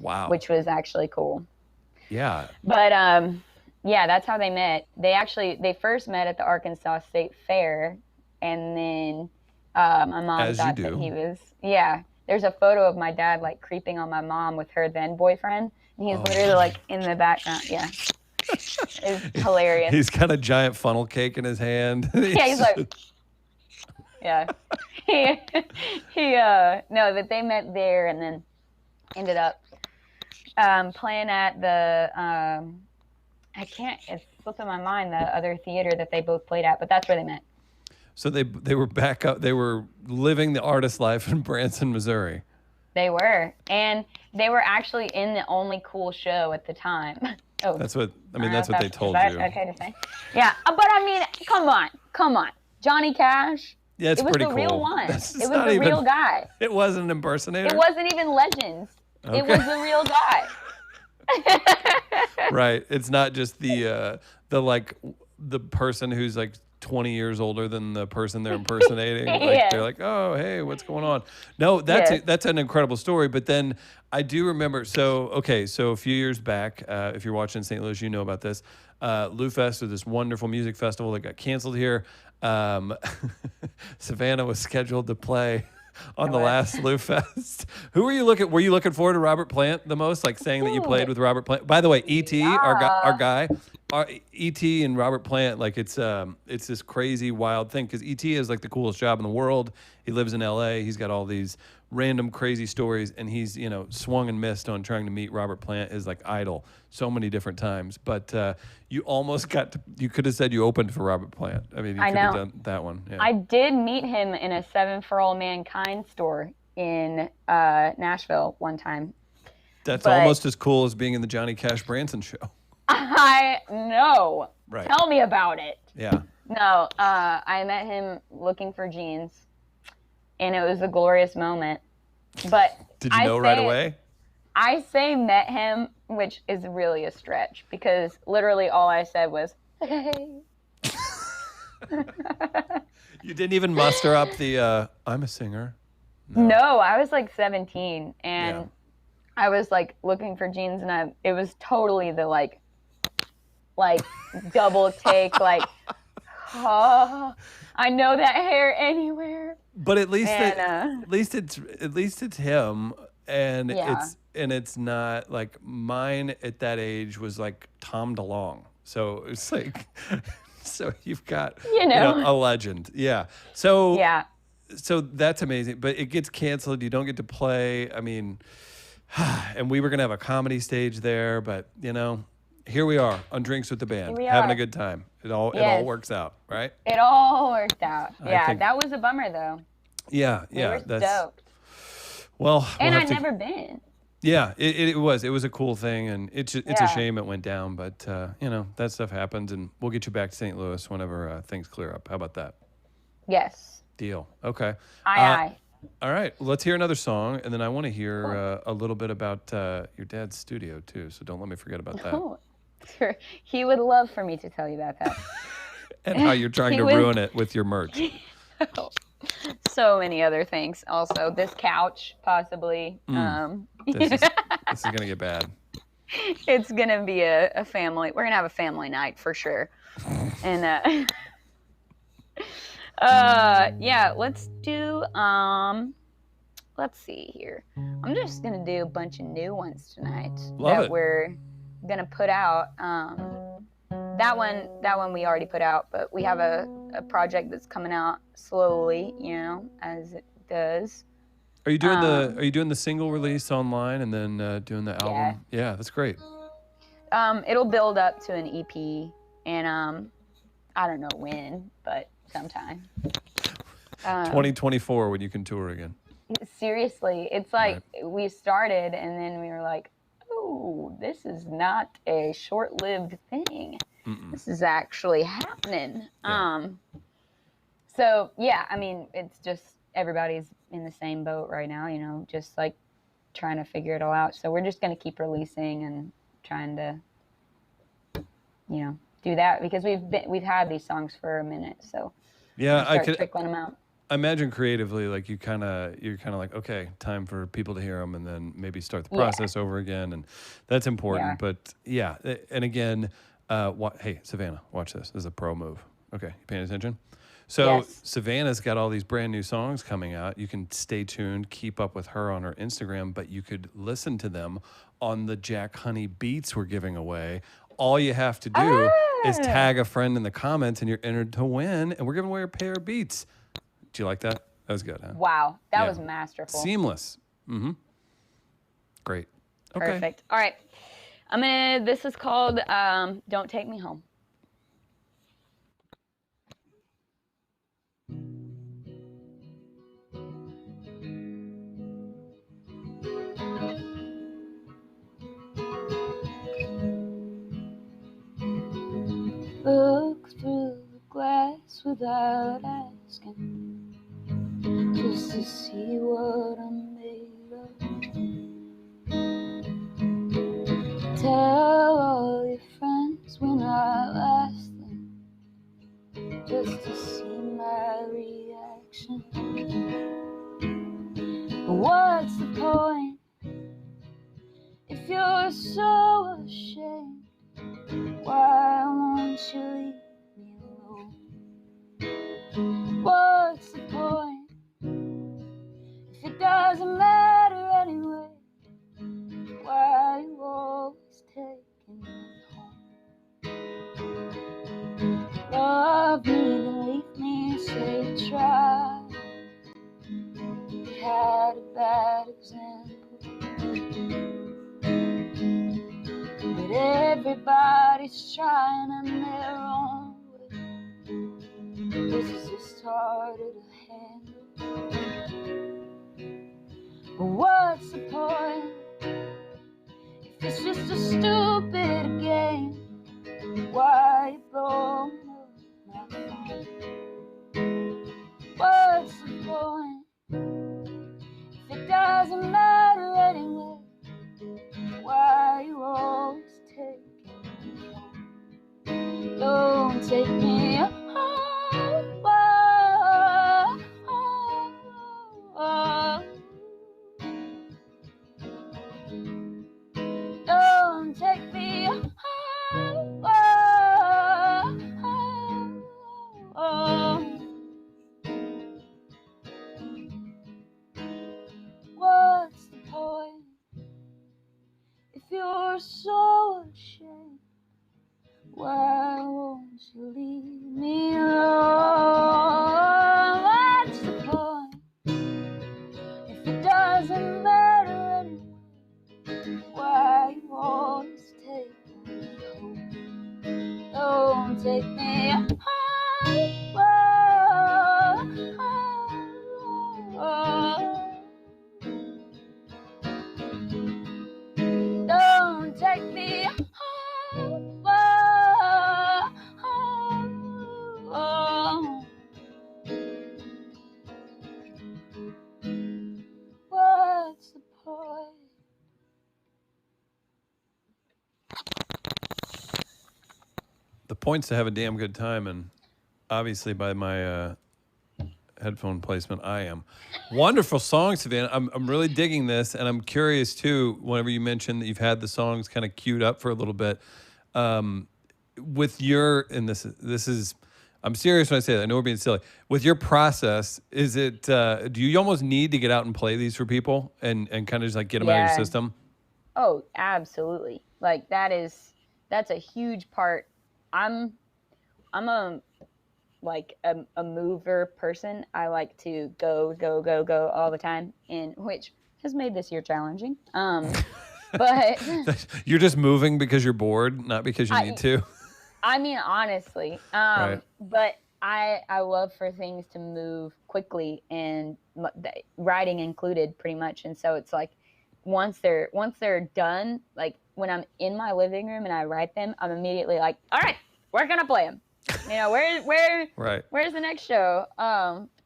Wow. Which was actually cool. Yeah. But that's how they met. They first met at the Arkansas State Fair, and then my mom thought that he was. Yeah. There's a photo of my dad like creeping on my mom with her then boyfriend, and he's literally like in the background. Yeah. It's hilarious. He's got a giant funnel cake in his hand. Yeah, he's like, yeah. No, but they met there and then ended up playing at the, it's slipping my mind, the other theater that they both played at, but that's where they met. So they were back up. They were living the artist life in Branson, Missouri. They were, and they were actually in the only cool show at the time. Oh, that's what they told you. Okay to say. Yeah, but I mean, come on, Johnny Cash. Yeah, it's pretty cool. It was the real one. It was the real guy. It wasn't an impersonator. It wasn't even Legends. Okay. It was the real guy. Right. It's not just the person who's like 20 years older than the person they're impersonating. Like they're like, oh, hey, what's going on? No, that's an incredible story. But then I do remember. So a few years back, if you're watching St. Louis, you know about this. Lou Fest was this wonderful music festival that got canceled here. Savannah was scheduled to play on the last Lou Fest. Who were you looking? Were you looking forward to Robert Plant the most? Like saying that you played with Robert Plant. By the way, E.T. Our guy, E.T. and Robert Plant. Like it's this crazy wild thing because E.T. is like the coolest job in the world. He lives in L.A. He's got all these random crazy stories, and he's swung and missed on trying to meet Robert Plant, his like idol, so many different times. But you almost got to. You could have said you opened for Robert Plant. I mean, you could have done that one. Yeah. I did meet him in a 7 for All Mankind store in Nashville one time. That's almost as cool as being in the Johnny Cash Branson show. I know. Right. Tell me about it. Yeah. No, I met him looking for jeans, and it was a glorious moment. But did you know right away? I say met him, which is really a stretch because literally all I said was, "Hey." You didn't even muster up the I'm a singer. No, I was like 17 and I was like looking for jeans and it was totally the like double take like oh, I know that hair anywhere. But at least it's him and it's not like mine at that age was like Tom DeLonge. So it's like so you've got a legend. Yeah. So that's amazing. But it gets canceled. You don't get to play. I mean, and we were gonna have a comedy stage there, but here we are on Drinks with the Band, having a good time. It all works out, right? It all worked out. Yeah, that was a bummer though. Yeah, that's stoked. Well, and I'd never been. Yeah, it was a cool thing, and it's a shame it went down, but that stuff happens, and we'll get you back to St. Louis whenever things clear up. How about that? Yes. Deal. Okay. Aye. All right, let's hear another song, and then I want to hear a little bit about your dad's studio too. So don't let me forget about that. Oh, sure. He would love for me to tell you about that. And how you're trying to ruin it with your merch. So many other things. Also, this couch, possibly. This is gonna get bad. It's gonna be a family. We're gonna have a family night for sure. And let's do. Let's see here. I'm just gonna do a bunch of new ones tonight we're gonna put out. That one we already put out, but we have a project that's coming out slowly, as it does. Are you doing the single release online and then doing the album? Yeah, that's great. It'll build up to an EP, and I don't know when, but sometime. 2024 when you can tour again. Seriously, it's like we started and then we were like, oh, this is not a short-lived thing. Mm-mm. This is actually happening. Yeah. I mean, it's just everybody's in the same boat right now, just like trying to figure it all out. So we're just going to keep releasing and trying to, do that because we've had these songs for a minute. So I could trickling them out. I imagine creatively, like you're kind of like, okay, time for people to hear them, and then maybe start the process over again, and that's important. Yeah. But and again, hey Savannah, watch this. This is a pro move. Okay, you paying attention? So Savannah's got all these brand new songs coming out. You can stay tuned, keep up with her on her Instagram, but you could listen to them on the Jack Honey Beats we're giving away. All you have to do is tag a friend in the comments, and you're entered to win. And we're giving away a pair of Beats. Do you like that? That was good, huh? Wow, that was masterful. Seamless. Mm-hmm. Great. Okay. Perfect. All right. This is called Don't Take Me Home. Look through the glass without asking, just to see what I'm made of. Tell all your friends when I ask them, just to see my reaction. But what's the point if you're so ashamed? Why won't you leave me alone? What's the point quite a bad example. But everybody's trying in their own way. This is just harder to handle. But what's the point if it's just a stupid game? Why you blowing up my phone? What's the point if it doesn't matter anyway? Why you always take me home? Don't take me home. Don't take me home. What's the point if you're so ashamed? Why won't you leave me alone? What's the point if it doesn't matter anyway? Why you always take me home? Don't take me home. Don't take me home. What's the point? The point's to have a damn good time, and obviously by my headphone placement, I am. Wonderful song, Savannah. I'm really digging this, and I'm curious too. Whenever you mentioned that you've had the songs kind of queued up for a little bit, with your and this is. I'm serious when I say that. I know we're being silly. With your process, is it? Do you almost need to get out and play these for people and kind of just like get them out of your system? Oh, absolutely. Like that's a huge part. I'm a mover person. I like to go all the time, and which has made this year challenging. But you're just moving because you're bored, not because you need to. I mean, honestly, right. But I love for things to move quickly, and writing included, pretty much. And so it's like once they're done, like when I'm in my living room and I write them, I'm immediately like, all right, we're gonna play them. You know, where's the next show?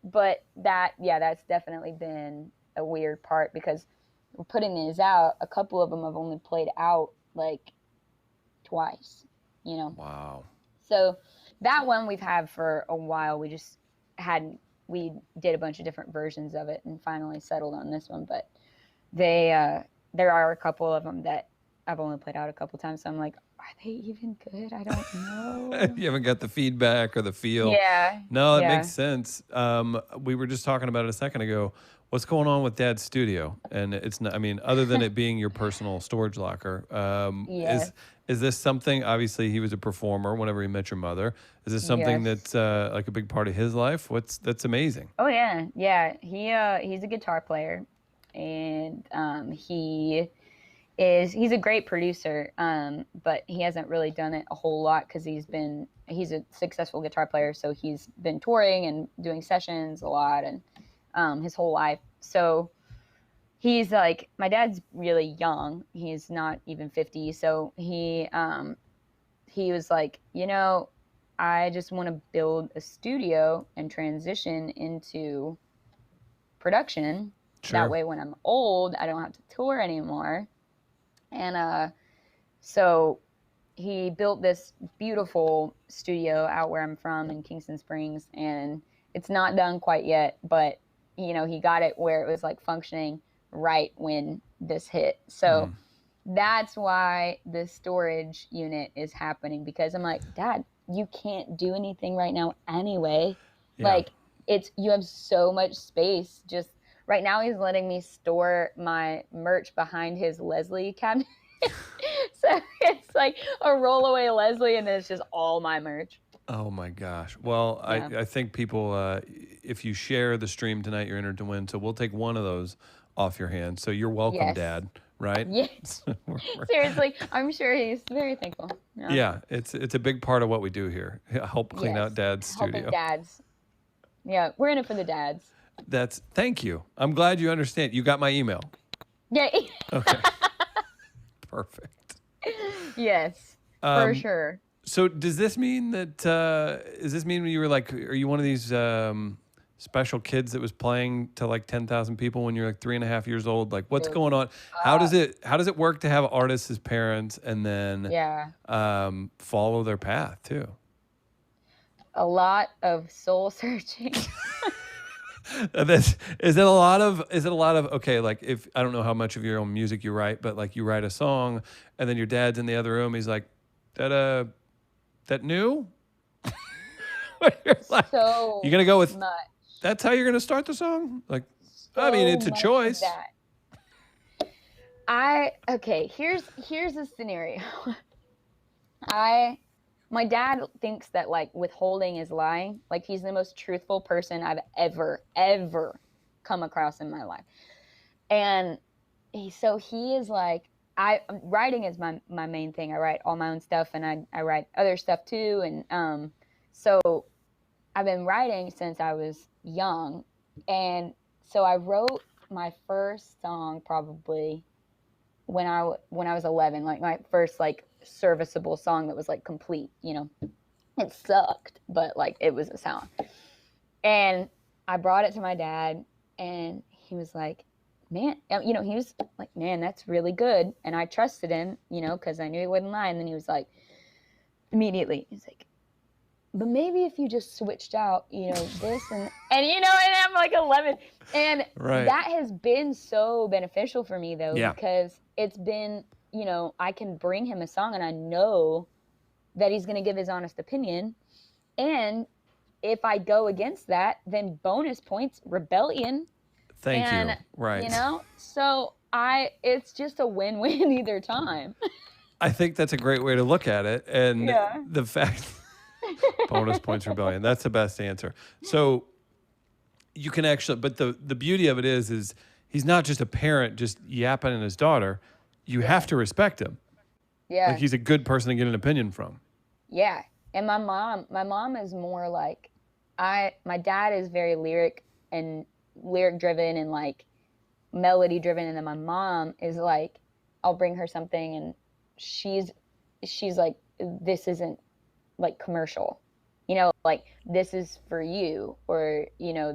But that's definitely been a weird part, because we're putting these out. A couple of them I've only played out like twice. You know. Wow. So that one we've had for a while. We did a bunch of different versions of it and finally settled on this one. But there are a couple of them that I've only played out a couple times. So I'm like, are they even good? I don't know. You haven't got the feedback or the feel. Yeah. No, it makes sense. We were just talking about it a second ago. What's going on with Dad's studio? And it's not, I mean, other than it being your personal storage locker, is this something, obviously he was a performer whenever he met your mother. Is this something that's like a big part of his life? That's amazing. Oh yeah. Yeah. He's a guitar player, and he's a great producer. But he hasn't really done it a whole lot because he's a successful guitar player. So he's been touring and doing sessions a lot, and his whole life. So he's like, my dad's really young. He's not even 50. So he was like, I just want to build a studio and transition into production. Sure. That way, when I'm old, I don't have to tour anymore. And so he built this beautiful studio out where I'm from in Kingston Springs, and it's not done quite yet, but he got it where it was like functioning right when this hit. So that's why the storage unit is happening, because I'm like, Dad, you can't do anything right now anyway. Yeah. Like you have so much space. Just right now he's letting me store my merch behind his Leslie cabinet. So it's like a rollaway Leslie, and then it's just all my merch. Oh my gosh. Well, Yeah. I think people, if you share the stream tonight, you're entered to win. So we'll take one of those off your hands. So you're welcome, Yes. Dad. Right? Yes. Seriously, I'm sure he's very thankful. Yeah, it's a big part of what we do here. Help clean out Dad's Helping studio. dads. Yeah, we're in it for the dads. Thank you. I'm glad you understand. You got my email. Yeah. Okay. Perfect. Yes, for sure. So does this mean that does this mean you were like, are you one of these special kids that was playing to like 10,000 people when you're like 3.5 years old? Like what's going on? How does it work to have artists as parents and then follow their path too? A lot of soul searching. Is it a lot of okay, like if I don't know how much of your own music you write, but like you write a song and then your dad's in the other room, he's like, that new? You're like, So you're gonna go with much. that's how you're gonna start the song? Like I So mean it's a much of choice. that. Okay, here's a scenario. My dad thinks that like withholding is lying. Like he's the most truthful person I've ever come across in my life. And he is like, writing is my main thing. I write all my own stuff and I write other stuff too. And so I've been writing since I was young. And so I wrote my first song probably when I was 11, like my first like serviceable song that was like complete, you know. It sucked, but like it was a sound. And I brought it to my dad and he was like, man, you know, he was like, man, that's really good. And I trusted him, you know, because I knew he wouldn't lie. And then he was like, immediately, he's like, but maybe if you just switched out, you know, this and you know, and I'm like 11. And that has been so beneficial for me though, because it's been, you know, I can bring him a song and I know that he's going to give his honest opinion. And if I go against that, then bonus points, rebellion. Thank you. Right. You know, so it's just a win-win either time. I think that's a great way to look at it. And the fact, bonus points, rebellion, that's the best answer. So you can actually, but the beauty of it is he's not just a parent just yapping at his daughter. You have to respect him. Yeah. Like he's a good person to get an opinion from. Yeah. And my mom is more like, my dad is very lyric driven and like melody driven. And then my mom is like, I'll bring her something and she's like, this isn't like commercial, you know, like this is for you, or, you know,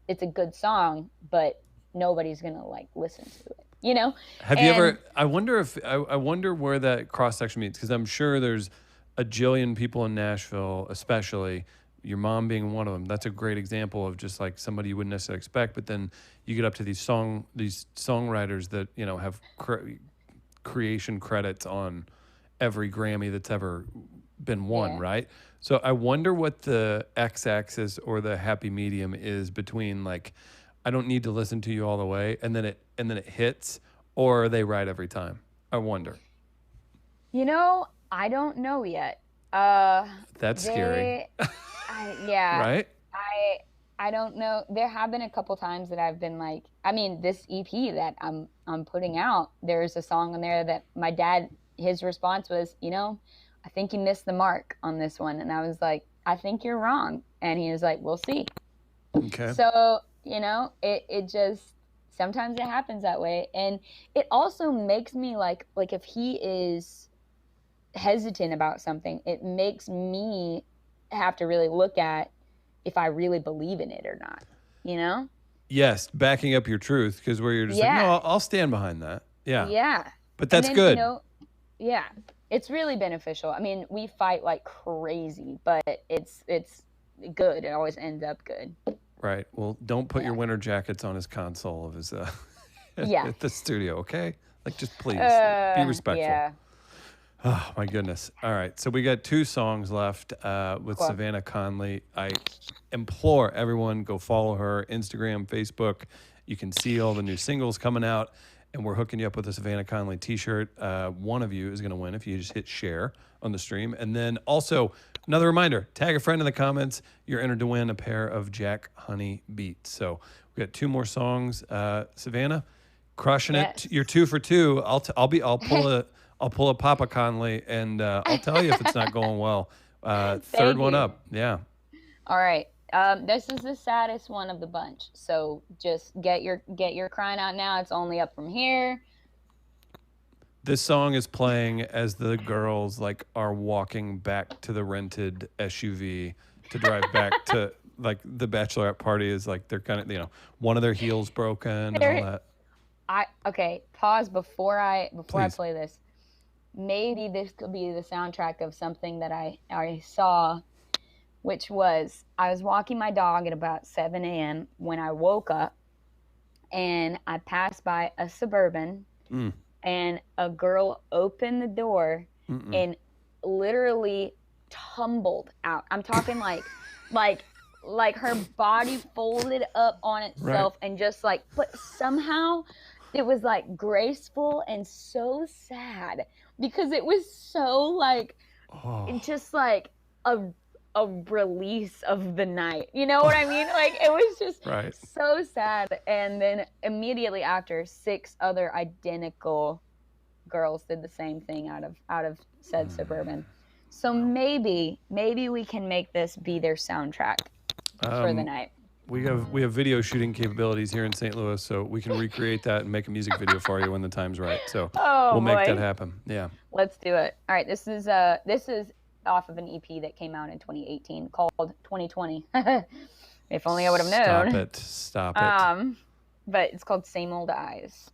it's a good song, but nobody's going to like listen to it. You know, have you ever? I wonder where that cross section meets, because I'm sure there's a jillion people in Nashville, especially your mom being one of them. That's a great example of just like somebody you wouldn't necessarily expect. But then you get up to these songwriters that, you know, have creation credits on every Grammy that's ever been won, right? So I wonder what the x-axis or the happy medium is between like, I don't need to listen to you all the way, and then it hits, or are they right every time? I wonder. You know, I don't know yet. That's scary. Right? I don't know. There have been a couple times that I've been like, I mean, this EP that I'm putting out, there's a song on there that my dad, his response was, you know, I think you missed the mark on this one. And I was like, I think you're wrong. And he was like, we'll see. Okay. So, you know, it just, sometimes it happens that way. And it also makes me like if he is hesitant about something, it makes me have to really look at if I really believe in it or not, you know? Yes, backing up your truth, because where you're just like, no, I'll stand behind that. Yeah. Yeah. But that's good. You know, yeah. It's really beneficial. I mean, we fight like crazy, but it's good. It always ends up good. Right. Well, don't put your winter jackets on his console of his at the studio, okay? Like, just please be respectful. Yeah. Oh my goodness. All right. So we got 2 songs left with Savannah Conley. I implore everyone, go follow her Instagram, Facebook. You can see all the new singles coming out, and we're hooking you up with a Savannah Conley t-shirt. One of you is going to win if you just hit share on the stream. And then also Another reminder, tag a friend in the comments. You're entered to win a pair of Jack Honey beats. So we got 2 more songs. Savannah, crushing Yes. it. You're 2 for 2. I'll pull a Papa Conley, and I'll tell you if it's not going well. Third one you. up. Yeah. All right. This is the saddest one of the bunch. So just get your crying out now. It's only up from here. This song is playing as the girls like are walking back to the rented SUV to drive back to like the bachelorette party. Is like they're kind of one of their heels broken and all that. Okay, pause before I play this. Maybe this could be the soundtrack of something that I saw, which was I was walking my dog at about 7 a.m. when I woke up, and I passed by a Suburban. And a girl opened the door and literally tumbled out. I'm talking like her body folded up on itself and just like, but somehow it was like graceful and so sad because it was so like, just like a release of the night. You know what I mean? Like it was just so sad. And then immediately after, 6 other identical girls did the same thing out of said Suburban. So maybe we can make this be their soundtrack for the night. We have video shooting capabilities here in St. Louis, so we can recreate that and make a music video for you when the time's right. So we'll make that happen. Yeah. Let's do it. All right, this is off of an EP that came out in 2018 called 2020. If only I would have known. Stop it. But it's called Same Old Eyes.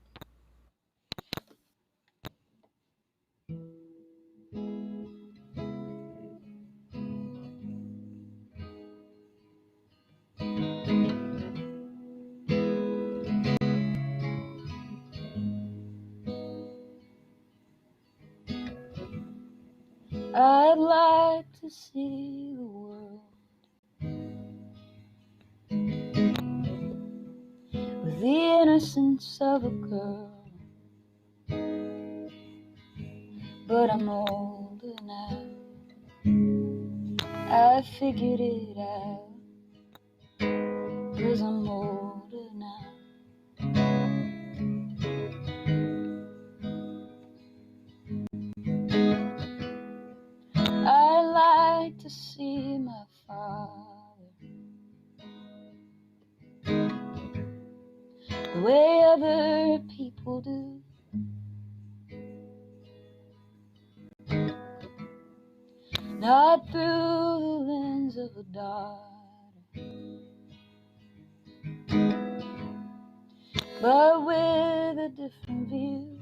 I'd like to see the world with the innocence of a girl, but I'm older now. I figured it out, 'cause I'm older now. I like to see my father the way other people do. Not through the lens of a daughter, but with a different view.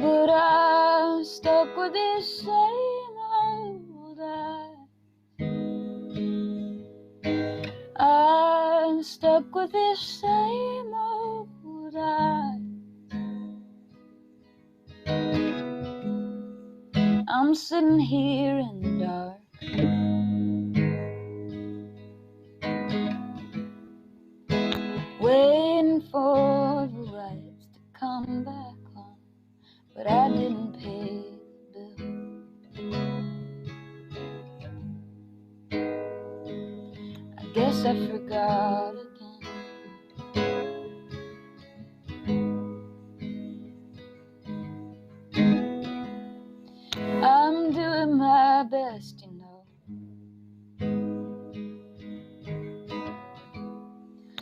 But I'm stuck with these same old eyes. I'm stuck with these same old eyes. I'm sitting here in the dark, waiting for the lights to come back on, but I didn't pay the bill. I guess I forgot again. I'm doing my best, you know,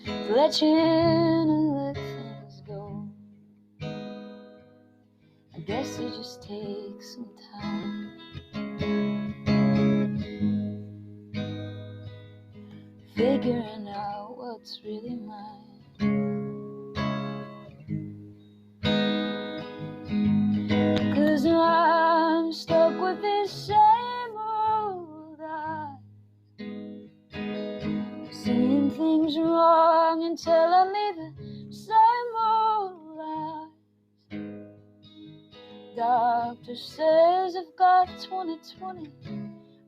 to let you in and let things go. I guess it just takes some time. Figuring out what's really mine. 'Cause I'm stuck with this same old eyes, seeing things wrong and telling me the same old lies. Doctor says I've got 20/20,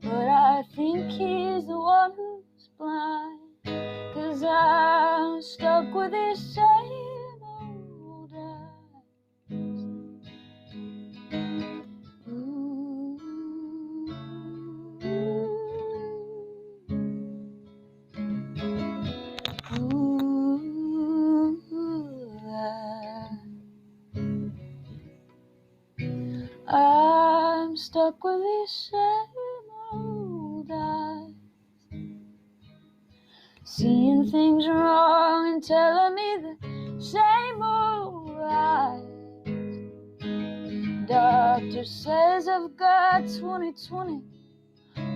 but I think he's the one who's blind. 'Cause I'm stuck with this same old eyes. Ooh. stuck with these same old eyes, seeing things wrong and telling me the same old lies. Doctor says I've got 20/20,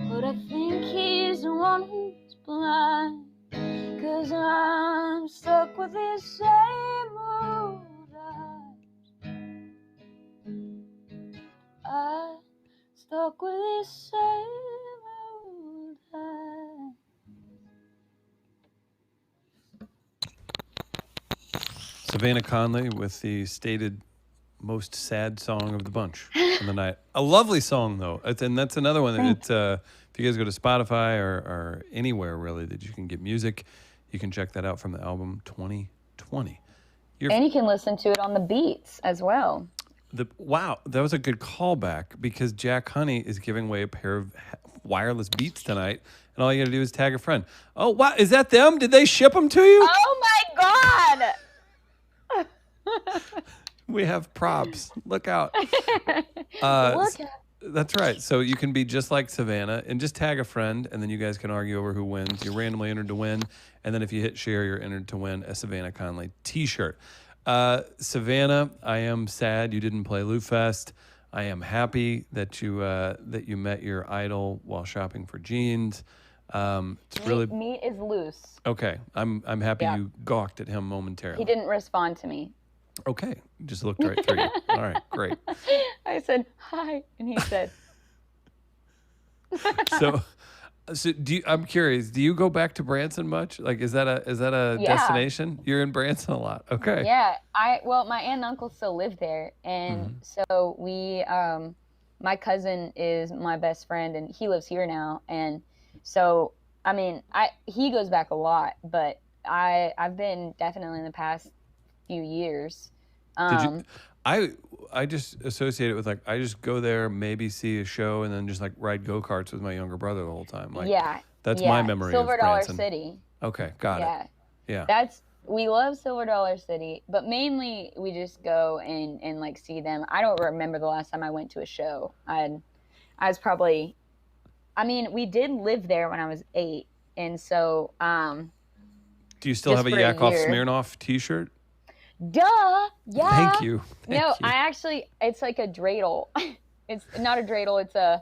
but I think he's the one who's blind. 'Cause I'm stuck with these same old eyes. I'm stuck with these same old eyes. Savannah Conley with the stated most sad song of the bunch on the night. A lovely song, though. And that's another one. It's, if you guys go to Spotify or anywhere, really, that you can get music, you can check that out from the album 2020. And you can listen to it on the Beats as well. Wow, that was a good callback, because Jack Honey is giving away a pair of wireless Beats tonight, and all you got to do is tag a friend. Oh, wow, is that them? Did they ship them to you? Oh, my God! We have props. Look out. Look out. That's right. So you can be just like Savannah and just tag a friend, and then you guys can argue over who wins. You're randomly entered to win, and then if you hit share, you're entered to win a Savannah Conley t-shirt. Savannah, I am sad you didn't play Lou Fest. I am happy that you met your idol while shopping for jeans. It's really Meat is loose. okay. I'm happy you gawked at him momentarily. He didn't respond to me. Okay, just looked right through you. All right, great. I said hi, and he said. So I'm curious. Do you go back to Branson much? Like, is that a destination? You're in Branson a lot. Okay. Yeah, well, my aunt and uncle still live there, and so we, my cousin is my best friend, and he lives here now, and so I mean, he goes back a lot, but I've been definitely in the past few years. Did you? I just associate it with, like, I just go there, maybe see a show, and then just like ride go-karts with my younger brother the whole time. Like, that's my memory Silver of Dollar Branson. City. Okay, got it. Yeah. We love Silver Dollar City, but mainly we just go and like see them. I don't remember the last time I went to a show. I was probably, I mean, we did live there when I was 8, and so do you still have a Yakov Smirnoff t-shirt? Duh, yeah. Thank you. I actually, it's like a dreidel. It's not a dreidel. It's a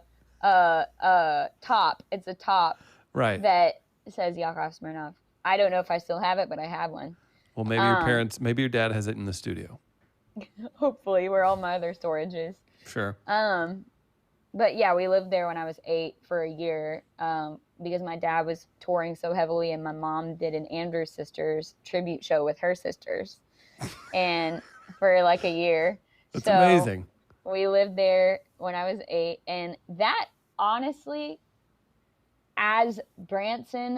top. It's a top. Right. That says Yakov Smirnoff. I don't know if I still have it, but I have one. Well, maybe maybe your dad has it in the studio. Hopefully, where all my other storage is. Sure. But yeah, we lived there when I was 8 for a year. Because my dad was touring so heavily, and my mom did an Andrews Sisters tribute show with her sisters. And for like a year. That's amazing. We lived there when I was 8, and that, honestly, as Branson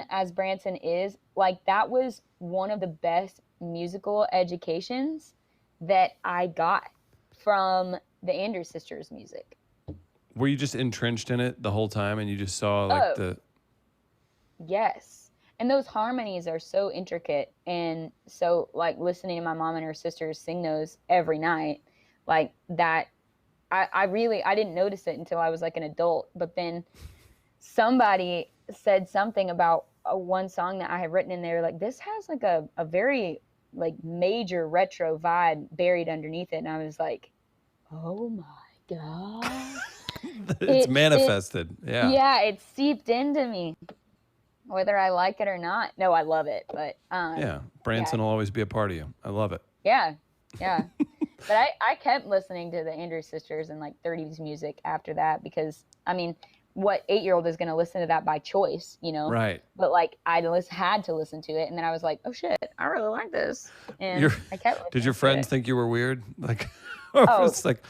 is, like, that was one of the best musical educations that I got from the Andrews Sisters music. Were you just entrenched in it the whole time, and you just saw like Yes. And those harmonies are so intricate, and so, like, listening to my mom and her sisters sing those every night, like that, I didn't notice it until I was like an adult. But then somebody said something about one song that I had written in there, like, this has like a very like major retro vibe buried underneath it, and I was like, oh my God. It's manifested. Yeah, it seeped into me. Whether I like it or not. No, I love it. But Branson will always be a part of you. I love it. Yeah. But I kept listening to the Andrews Sisters and like 30s music after that, because, I mean, what 8-year-old is going to listen to that by choice, you know? Right. But like I had to listen to it, and then I was like, oh shit, I really like this. And I kept listening. Did your friends think you were weird? Like, it's like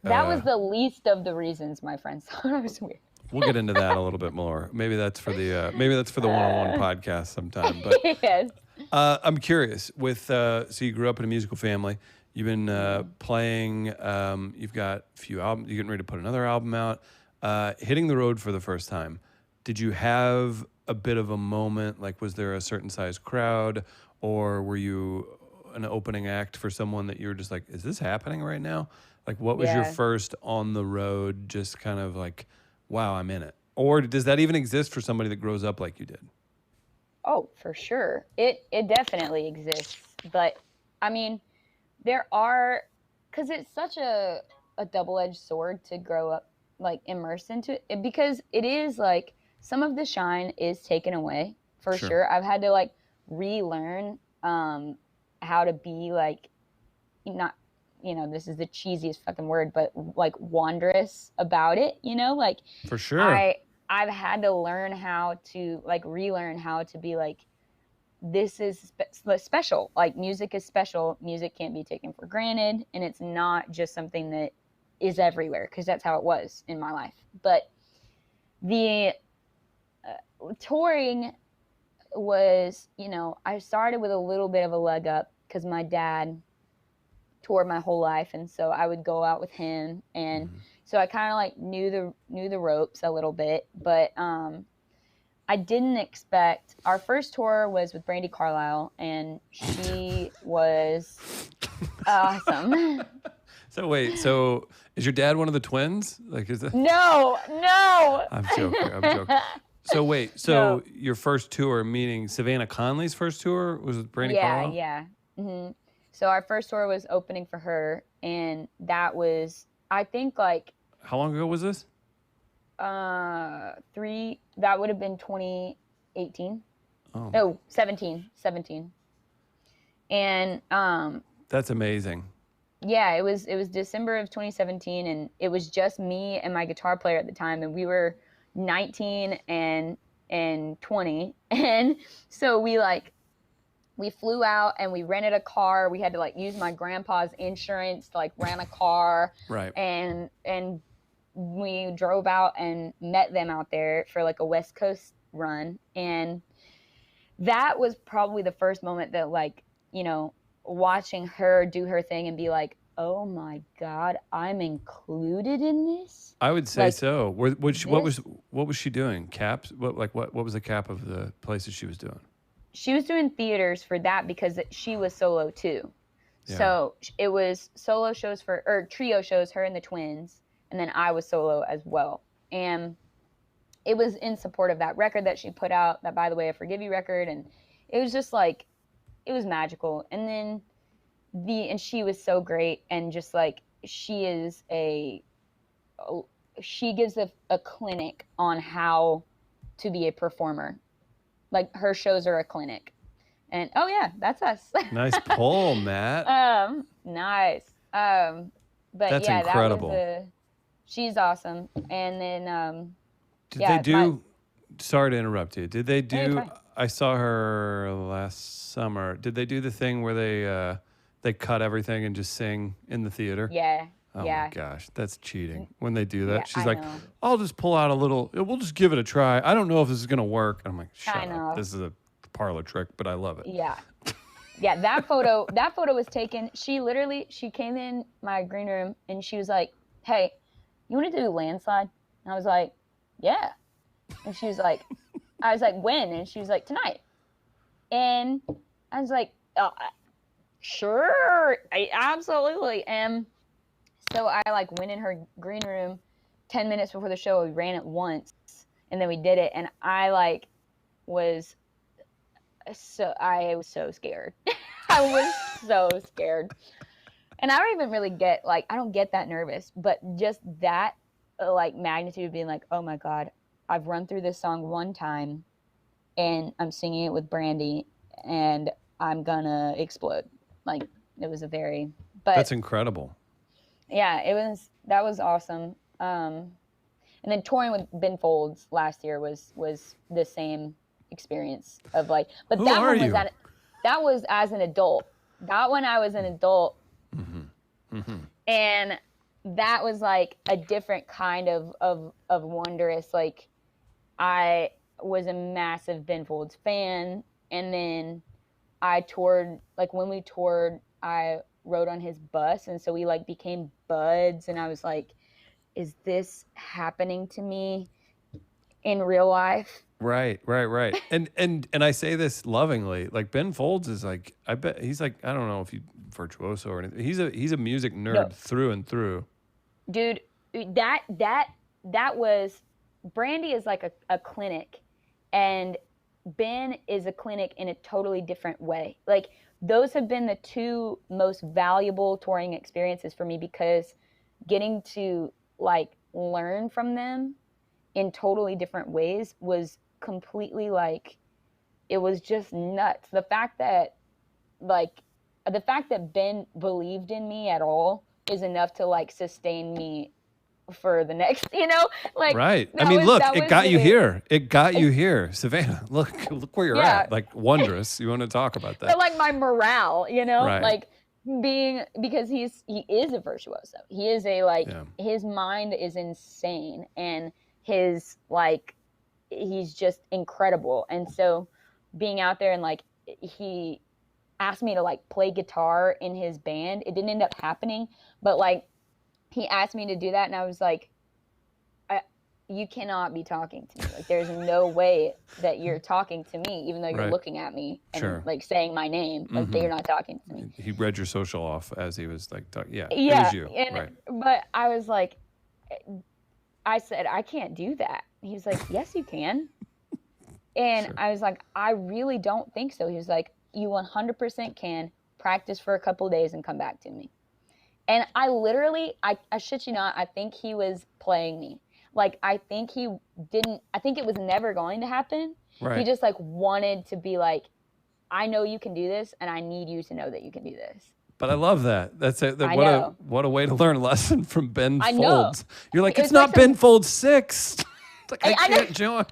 that was the least of the reasons my friends thought I was weird. We'll get into that a little bit more. Maybe that's for the one-on-one podcast sometime. But yes. I'm curious. So you grew up in a musical family. You've been playing. You've got a few albums. You're getting ready to put another album out. Hitting the road for the first time. Did you have a bit of a moment? Like, was there a certain size crowd, or were you an opening act for someone that you're just like, is this happening right now? Like, what was your Yeah. first on the road, just kind of like, wow, I'm in it? Or does that even exist for somebody that grows up like you did? Oh, for sure. It definitely exists. But I mean, there are, because it's such a double-edged sword to grow up like immersed into it, because it is like some of the shine is taken away for Sure. sure. I've had to like relearn how to be like, not, this is the cheesiest fucking word, but like wondrous about it, like For sure. I've had to learn how to like relearn how to be like, this is special. Like, music is special. Music can't be taken for granted, and it's not just something that is everywhere, because that's how it was in my life. But the touring was, I started with a little bit of a leg up because my dad toured my whole life, and so I would go out with him, and so I kind of like knew the ropes a little bit. But I didn't expect. Our first tour was with Brandi Carlile, and she was awesome. So wait, so is your dad one of the twins? Like, is that? No. I'm joking. So wait, No. your first tour, meaning Savannah Conley's first tour, was with Brandi Carlile? Yeah. Mm-hmm. So our first tour was opening for her, and that was, I think, like, How long ago was this? that would have been 2018. Oh, No, 17. And that's amazing. yeah, it was December of 2017, and it was just me and my guitar player at the time, and we were 19 and 20. And so we flew out and we rented a car. We had to like use my grandpa's insurance to like rent a car. Right. And we drove out and met them out there for like a West Coast run. And that was probably the first moment that, like, watching her do her thing and be like, oh my God, I'm included in this. I would say Like, so. What was she doing? Caps? What was the cap of the places she was doing? She was doing theaters for that because she was solo too. Yeah. So it was solo shows or trio shows, her and the twins, and then I was solo as well. And it was in support of that record that she put out, that By the Way I Forgive You record, and it was just like, it was magical. And then and she was so great, and just like, she gives a clinic on how to be a performer. Like, her shows are a clinic. And oh yeah, that's us. Nice pull, Matt. Nice. But That's yeah, incredible. She's awesome. And then Did they do? Sorry to interrupt you. Did they do? I saw her last summer. Did they do the thing where they cut everything and just sing in the theater? Yeah. Oh yeah. my gosh, that's cheating. When they do that, Yeah, she's I like, know. "I'll just pull out a little. We'll just give it a try. I don't know if this is gonna work." I'm like, "Shut I know. up. This is a parlor trick, but I love it." Yeah. Yeah, that photo was taken. She came in my green room and she was like, "Hey, you want to do a landslide?" And I was like, "Yeah." And she was like, I was like, "When?" And she was like, "Tonight." And I was like, "Sure, I absolutely am." So I like went in her green room 10 minutes before the show. We ran it once and then we did it. And I was so scared. I was so scared. And I don't even really I don't get that nervous, but just that like magnitude of being like, oh my God, I've run through this song one time and I'm singing it with Brandi and I'm gonna explode. Like, it was That's incredible. Yeah, that was awesome. And then touring with Ben Folds last year was the same experience of like, but Who that are one was you? that was as an adult. That one I was an adult, and that was like a different kind of wondrous. Like, I was a massive Ben Folds fan, and then I toured. Like, when we toured, I rode on his bus, and so we like became buds, and I was like, is this happening to me? in real life. Right. And I say this lovingly. Like Ben Folds is like, I bet he's like, I don't know if he virtuoso or anything. He's a music nerd No. through and through. Dude, that was, Brandy is like a clinic, and Ben is a clinic in a totally different way. Like, those have been the two most valuable touring experiences for me, because getting to like learn from them in totally different ways was completely like, it was just nuts. The fact that Ben believed in me at all is enough to like sustain me for the next, like, Right. I mean, look, it got you here. It got you here. Savannah, look where you're Yeah. at. Like, wondrous. You want to talk about that? But like my morale, Right. like because he is a virtuoso. He is his mind is insane, and his like, he's just incredible. And so being out there, and like, he asked me to like play guitar in his band. It didn't end up happening, but like, he asked me to do that, and I was like, you cannot be talking to me. Like, there's no way that you're talking to me, even though you're Right. looking at me and Sure. like saying my name. Like, you're not talking to me. He read your social off as he was like, Yeah. it was you. And, right. But I was like, I said, I can't do that. He was like, yes, you can. And Sure. I was like, I really don't think so. He was like, you 100% can. Practice for a couple of days and come back to me. And I literally, I shit you not, I think he was playing me. Like, I think it was never going to happen. Right. He just like wanted to be like, I know you can do this, and I need you to know that you can do this. But I love that. That's it. I know. What a way to learn a lesson from Ben I know. Folds. You're like, it's It's not like Ben Folds 6. It's like, I I know. can't join.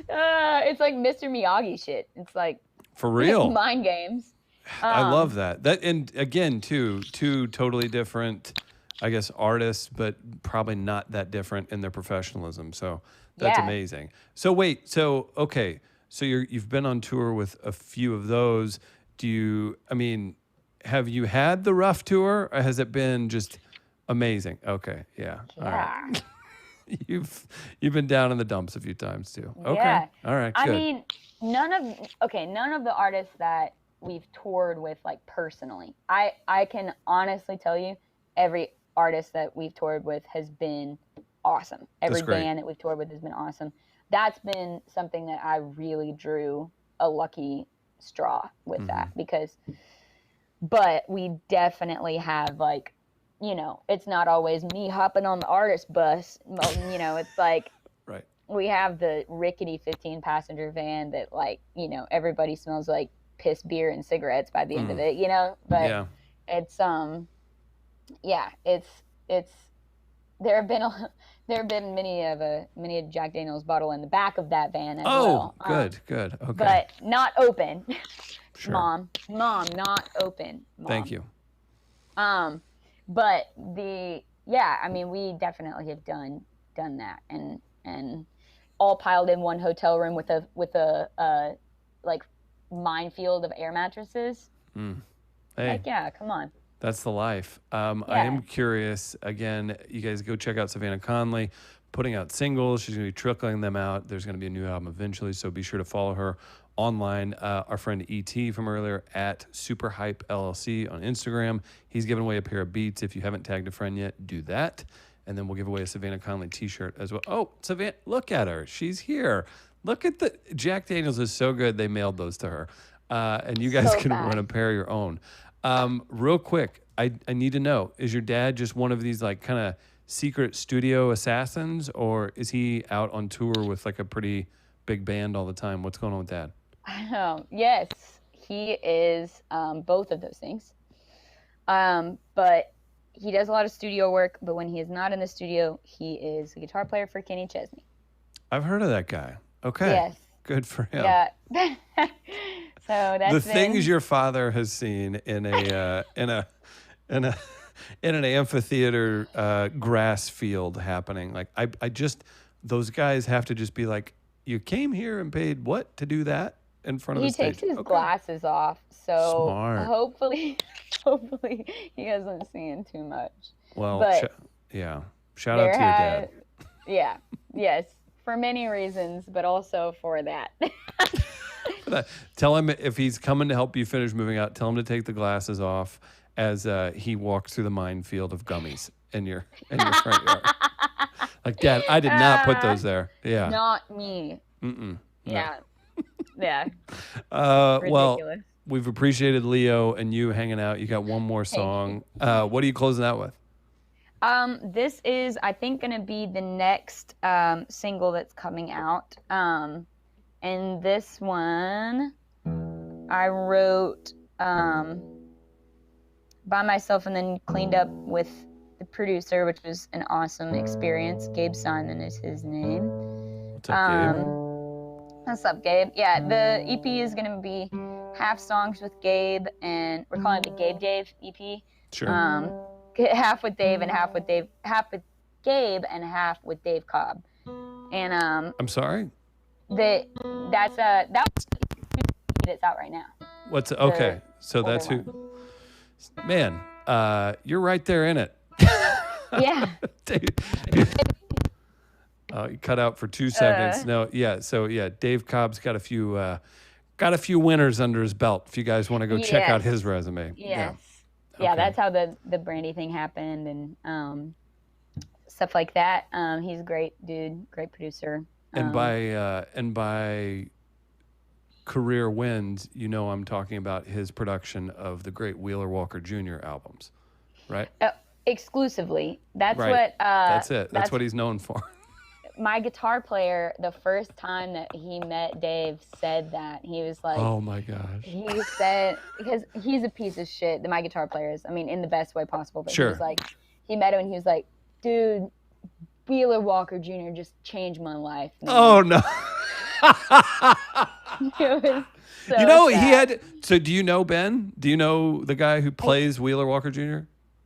It's like Mr. Miyagi shit. It's like For real. mind games. I love that. And again, two totally different, I guess, artists, but probably not that different in their professionalism. So that's Yeah. amazing. So wait, okay. So you've been on tour with a few of those. Have you had the rough tour, or has it been just amazing? Okay. Yeah. All right. You've been down in the dumps a few times too. Okay. Yeah. All right. I Good. mean, none of the artists that we've toured with, like, personally, I can honestly tell you, every artist that we've toured with has been awesome. Every That's great. band that we've toured with has been awesome. That's been something that I really drew a lucky straw with that, but we definitely have, like, it's not always me hopping on the artist bus. It's like, Right. we have the rickety 15-passenger van that, like, everybody smells like piss, beer, and cigarettes by the end of it, but Yeah. it's there have been many a Jack Daniel's bottle in the back of that van as well. Good. Okay. But not open. Sure. Mom, not open. Mom. Thank you. But we definitely have done that, and all piled in one hotel room with a like minefield of air mattresses. Hey, Like, yeah, come on. that's the life. I am curious. Again, you guys go check out Savannah Conley, putting out singles. She's going to be trickling them out. There's going to be a new album eventually, so be sure to follow her online. Our friend E.T. from earlier at Superhype LLC on Instagram. He's giving away a pair of Beats. If you haven't tagged a friend yet, do that. And then we'll give away a Savannah Conley t-shirt as well. Oh, Savannah, look at her. She's here. Look at the Jack Daniels is so good. They mailed those to her. And you guys So can fast. run a pair of your own. Real quick, I need to know, is your dad just one of these like kind of secret studio assassins, or is he out on tour with like a pretty big band all the time? What's going on with Dad? Yes, he is both of those things. But he does a lot of studio work, but when he is not in the studio, he is a guitar player for Kenny Chesney. I've heard of that guy. Okay. Yes. Good for him. Yeah. So that's The been, things your father has seen in a in an amphitheater grass field happening. Like I just, those guys have to just be like, you came here and paid what to do that in front of he the stage? takes his Okay. glasses off, so Smart. hopefully he isn't seeing too much. Well, but shout out to your dad. Yeah, yes, for many reasons, but also for that. Tell him if he's coming to help you finish moving out, tell him to take the glasses off as he walks through the minefield of gummies in your front yard. Like, Dad, I did not put those there. Yeah. Not me. Mm-mm. Yeah. Yeah. Well, Ridiculous. we've appreciated Leo and you hanging out. You got one more song. What are you closing out with? This is, I think, going to be the next single that's coming out. And this one I wrote by myself and then cleaned up with the producer, which was an awesome experience. Gabe Simon is his name. What's up, Gabe? What's up, Gabe? Yeah, the EP is going to be half songs with Gabe, and we're calling it the Gabe Dave EP. Sure. Half with Dave and half with Gabe and half with Dave Cobb. And I'm sorry? that's out right now. What's okay? So that's who. Man, you're right there in it. Yeah. You cut out for 2 seconds. No, yeah. So yeah, Dave Cobb's got a few winners under his belt. If you guys want to go check out his resume. Yes. Yeah. Yeah, that's how the Brandy thing happened and stuff like that. He's a great dude, great producer. And by career wins, I'm talking about his production of the great Wheeler Walker Jr. albums, right? Exclusively. That's right. what. That's it. That's what he's known for. My guitar player, the first time that he met Dave, said that he was like, "Oh my gosh!" He said, because he's a piece of shit. My guitar player is. I mean, in the best way possible. But sure. He was like, he met him and he was like, "Dude, Wheeler Walker Jr. just changed my life." Man. Oh no! It was so sad. He had. So, do you know Ben? Do you know the guy who plays Wheeler Walker Jr.?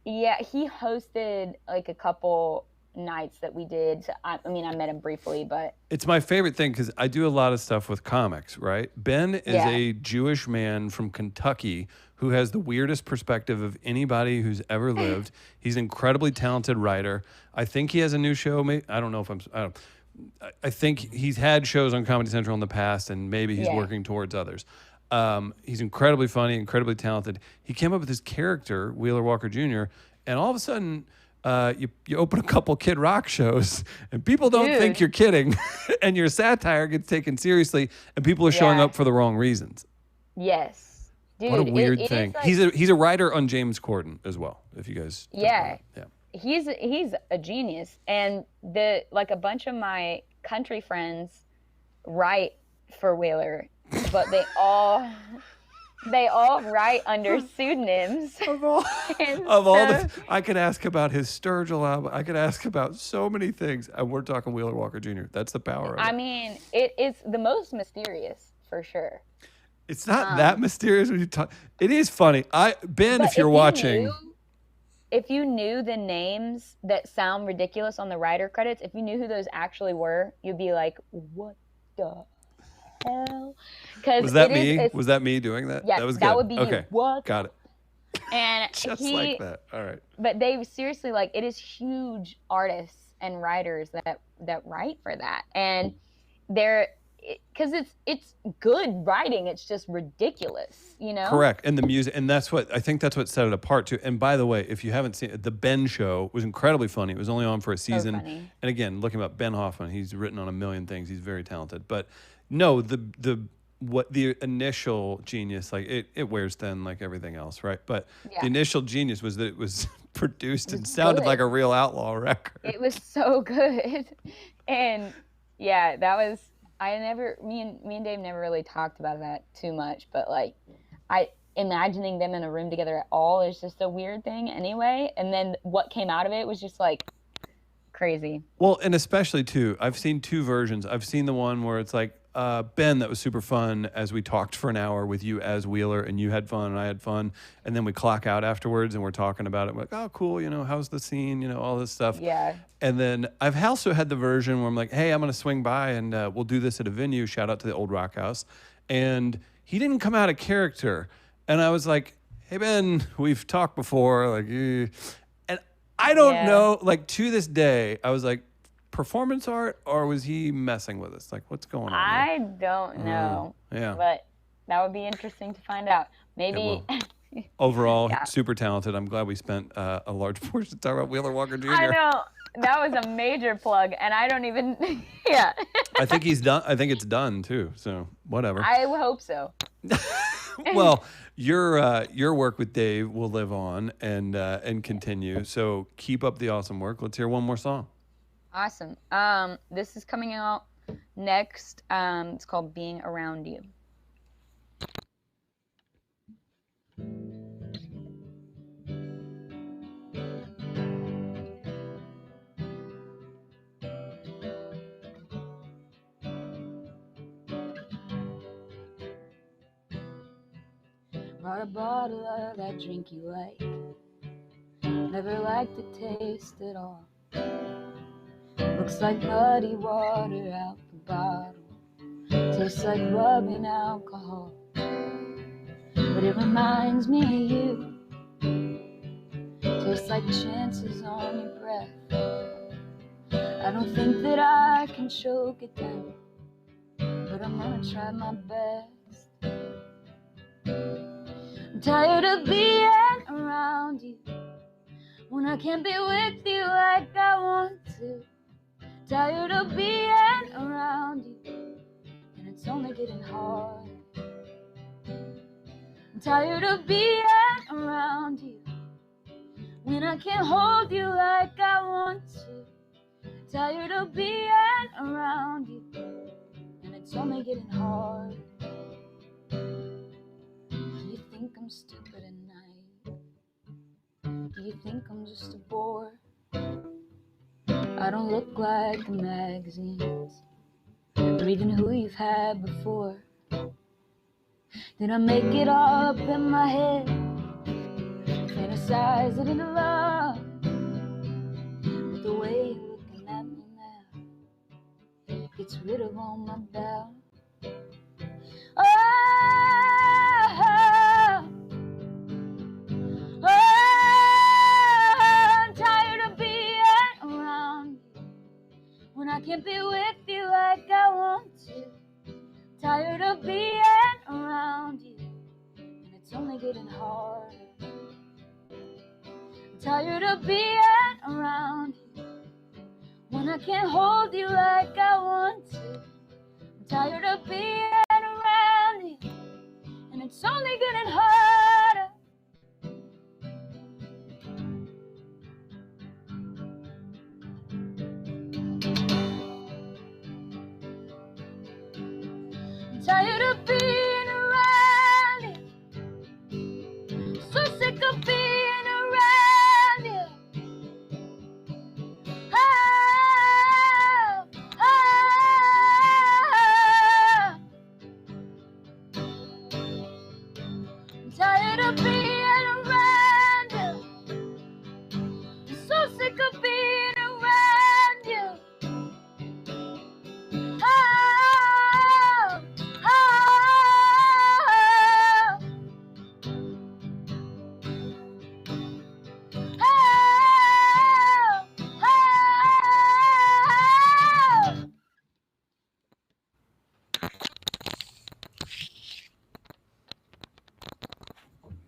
Yeah, he hosted like a couple nights that we did. So, I met him briefly, but it's my favorite thing because I do a lot of stuff with comics, right? Ben is a Jewish man from Kentucky who has the weirdest perspective of anybody who's ever lived. He's an incredibly talented writer. I think he has a new show. I don't know if I think he's had shows on Comedy Central in the past, and maybe he's working towards others. He's incredibly funny, incredibly talented. He came up with this character, Wheeler Walker Jr., and all of a sudden, you open a couple Kid Rock shows, and people don't think you're kidding, and your satire gets taken seriously, and people are showing up for the wrong reasons. Yes. Dude, what a weird it thing. Like, he's a writer on James Corden as well, if you guys don't know. Yeah. He's a genius, and a bunch of my country friends write for Wheeler, but they all write under pseudonyms. I could ask about his Sturgill album. I could ask about so many things, and we're talking Wheeler Walker Jr. That's the power of it. I mean, it's the most mysterious for sure. It's not that mysterious when you talk. It is funny. Ben, if you're watching. If you knew the names that sound ridiculous on the writer credits, if you knew who those actually were, you'd be like, what the hell? Was that me? Was that me doing that? Yeah, that was good. That would be okay. You. What? Got it. And just like that. All right. But they seriously, it is huge artists and writers that write for that. And they're, because it's good writing, it's just ridiculous, Correct. And the music, and that's what set it apart too. And by the way, if you haven't seen it, the Ben Show was incredibly funny. It was only on for a season. So funny. And again, looking up Ben Hoffman, he's written on a million things. He's very talented. But no, the initial genius, it wears thin like everything else, right? But the initial genius was that it was produced and sounded like a real Outlaw record. It was so good. And yeah, that was. Me and Dave never really talked about that too much, but imagining them in a room together at all is just a weird thing anyway. And then what came out of it was just crazy. Well, and especially too, I've seen two versions. I've seen the one where it's Ben, that was super fun as we talked for an hour with you as Wheeler, and you had fun and I had fun, and then we clock out afterwards and we're talking about it. We're like, oh, cool, how's the scene, all this stuff. Yeah. And then I've also had the version where I'm like, hey, I'm going to swing by and we'll do this at a venue. Shout out to the Old Rock House. And he didn't come out of character. And I was like, hey, Ben, we've talked before. And I don't know, to this day, I was like, performance art, or was he messing with us? Like, what's going on here? I don't know. Yeah. But that would be interesting to find out. Maybe. Overall, Yeah. super talented. I'm glad we spent a large portion to talk about Wheeler Walker Jr. I know. That was a major plug, and I don't even. Yeah. I think he's done. I think it's done too. So whatever. I hope so. Well, your work with Dave will live on and continue. So keep up the awesome work. Let's hear one more song. Awesome. This is coming out next. It's called "Being Around You." Brought a bottle of that drink you like. Never liked the taste at all. Looks like muddy water out the bottle. Tastes like rubbing alcohol. But it reminds me of you. Tastes like chances on your breath. I don't think that I can choke it down, but I'm gonna try my best. I'm tired of being around you when I can't be with you like I want to. Tired of being around you, and it's only getting hard. I'm tired of being around you when I can't hold you like I want to. Tired of being around you, and it's only getting hard. Do you think I'm stupid at night? Do you think I'm just a bore? I don't look like the magazines, reading who you've had before. Did I make it all up in my head, fantasize it into love? But the way you're looking at me now gets rid of all my doubt. Oh, I'm tired of being around you when I can't be with you like I want to. Tired of being around you, and it's only getting harder. I'm tired of being around you when I can't hold you like I want to. I'm tired of being around you, and it's only getting harder. I'm tired of being around you, so sick of being around you. Oh, oh. I'm tired of being around you, so sick of being around you. Oh, oh,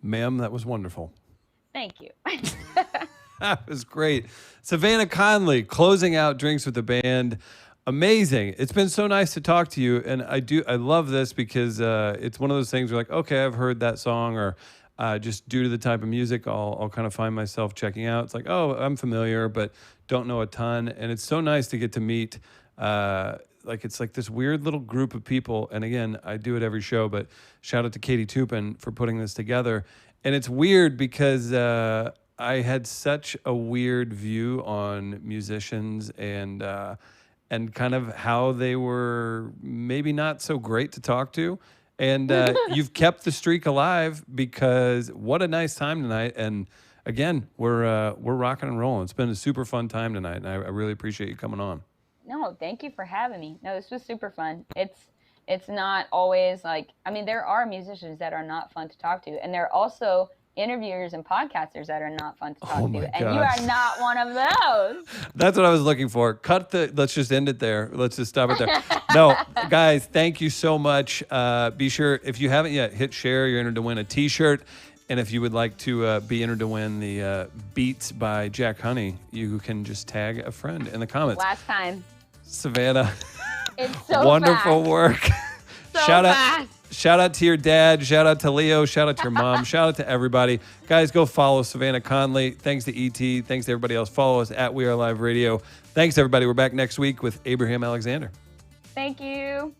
Ma'am, that was wonderful. Thank you. That was great. Savannah Conley closing out Drinks with the Band. Amazing. It's been so nice to talk to you. And I love this because it's one of those things where like, okay, I've heard that song, or just due to the type of music, I'll kind of find myself checking out. It's like, oh, I'm familiar, but don't know a ton. And it's so nice to get to meet, it's like this weird little group of people. And again, I do it every show, but shout out to Katie Tupin for putting this together. And it's weird because I had such a weird view on musicians and kind of how they were maybe not so great to talk to. And you've kept the streak alive, because what a nice time tonight. And again, we're rocking and rolling. It's been a super fun time tonight, and I really appreciate you coming on. No, thank you for having me. No, this was super fun. It's not always like, I mean, there are musicians that are not fun to talk to, and there are also interviewers and podcasters that are not fun to talk Oh to, my and you gosh. are not one of those. That's what I was looking for. Let's just end it there. Let's just stop it there. No, guys, thank you so much. Be sure, if you haven't yet, hit share. You're entered to win a t-shirt. And if you would like to be entered to win the Beats by Jack Honey, you can just tag a friend in the comments. Last time. Savannah, It's so wonderful fast. work. So Shout fast. out to your dad. Shout out to Leo. Shout out to your mom. Shout out to everybody. Guys, go follow Savannah Conley. Thanks to ET. Thanks to everybody else. Follow us at We Are Live Radio. Thanks, everybody. We're back next week with Abraham Alexander. Thank you.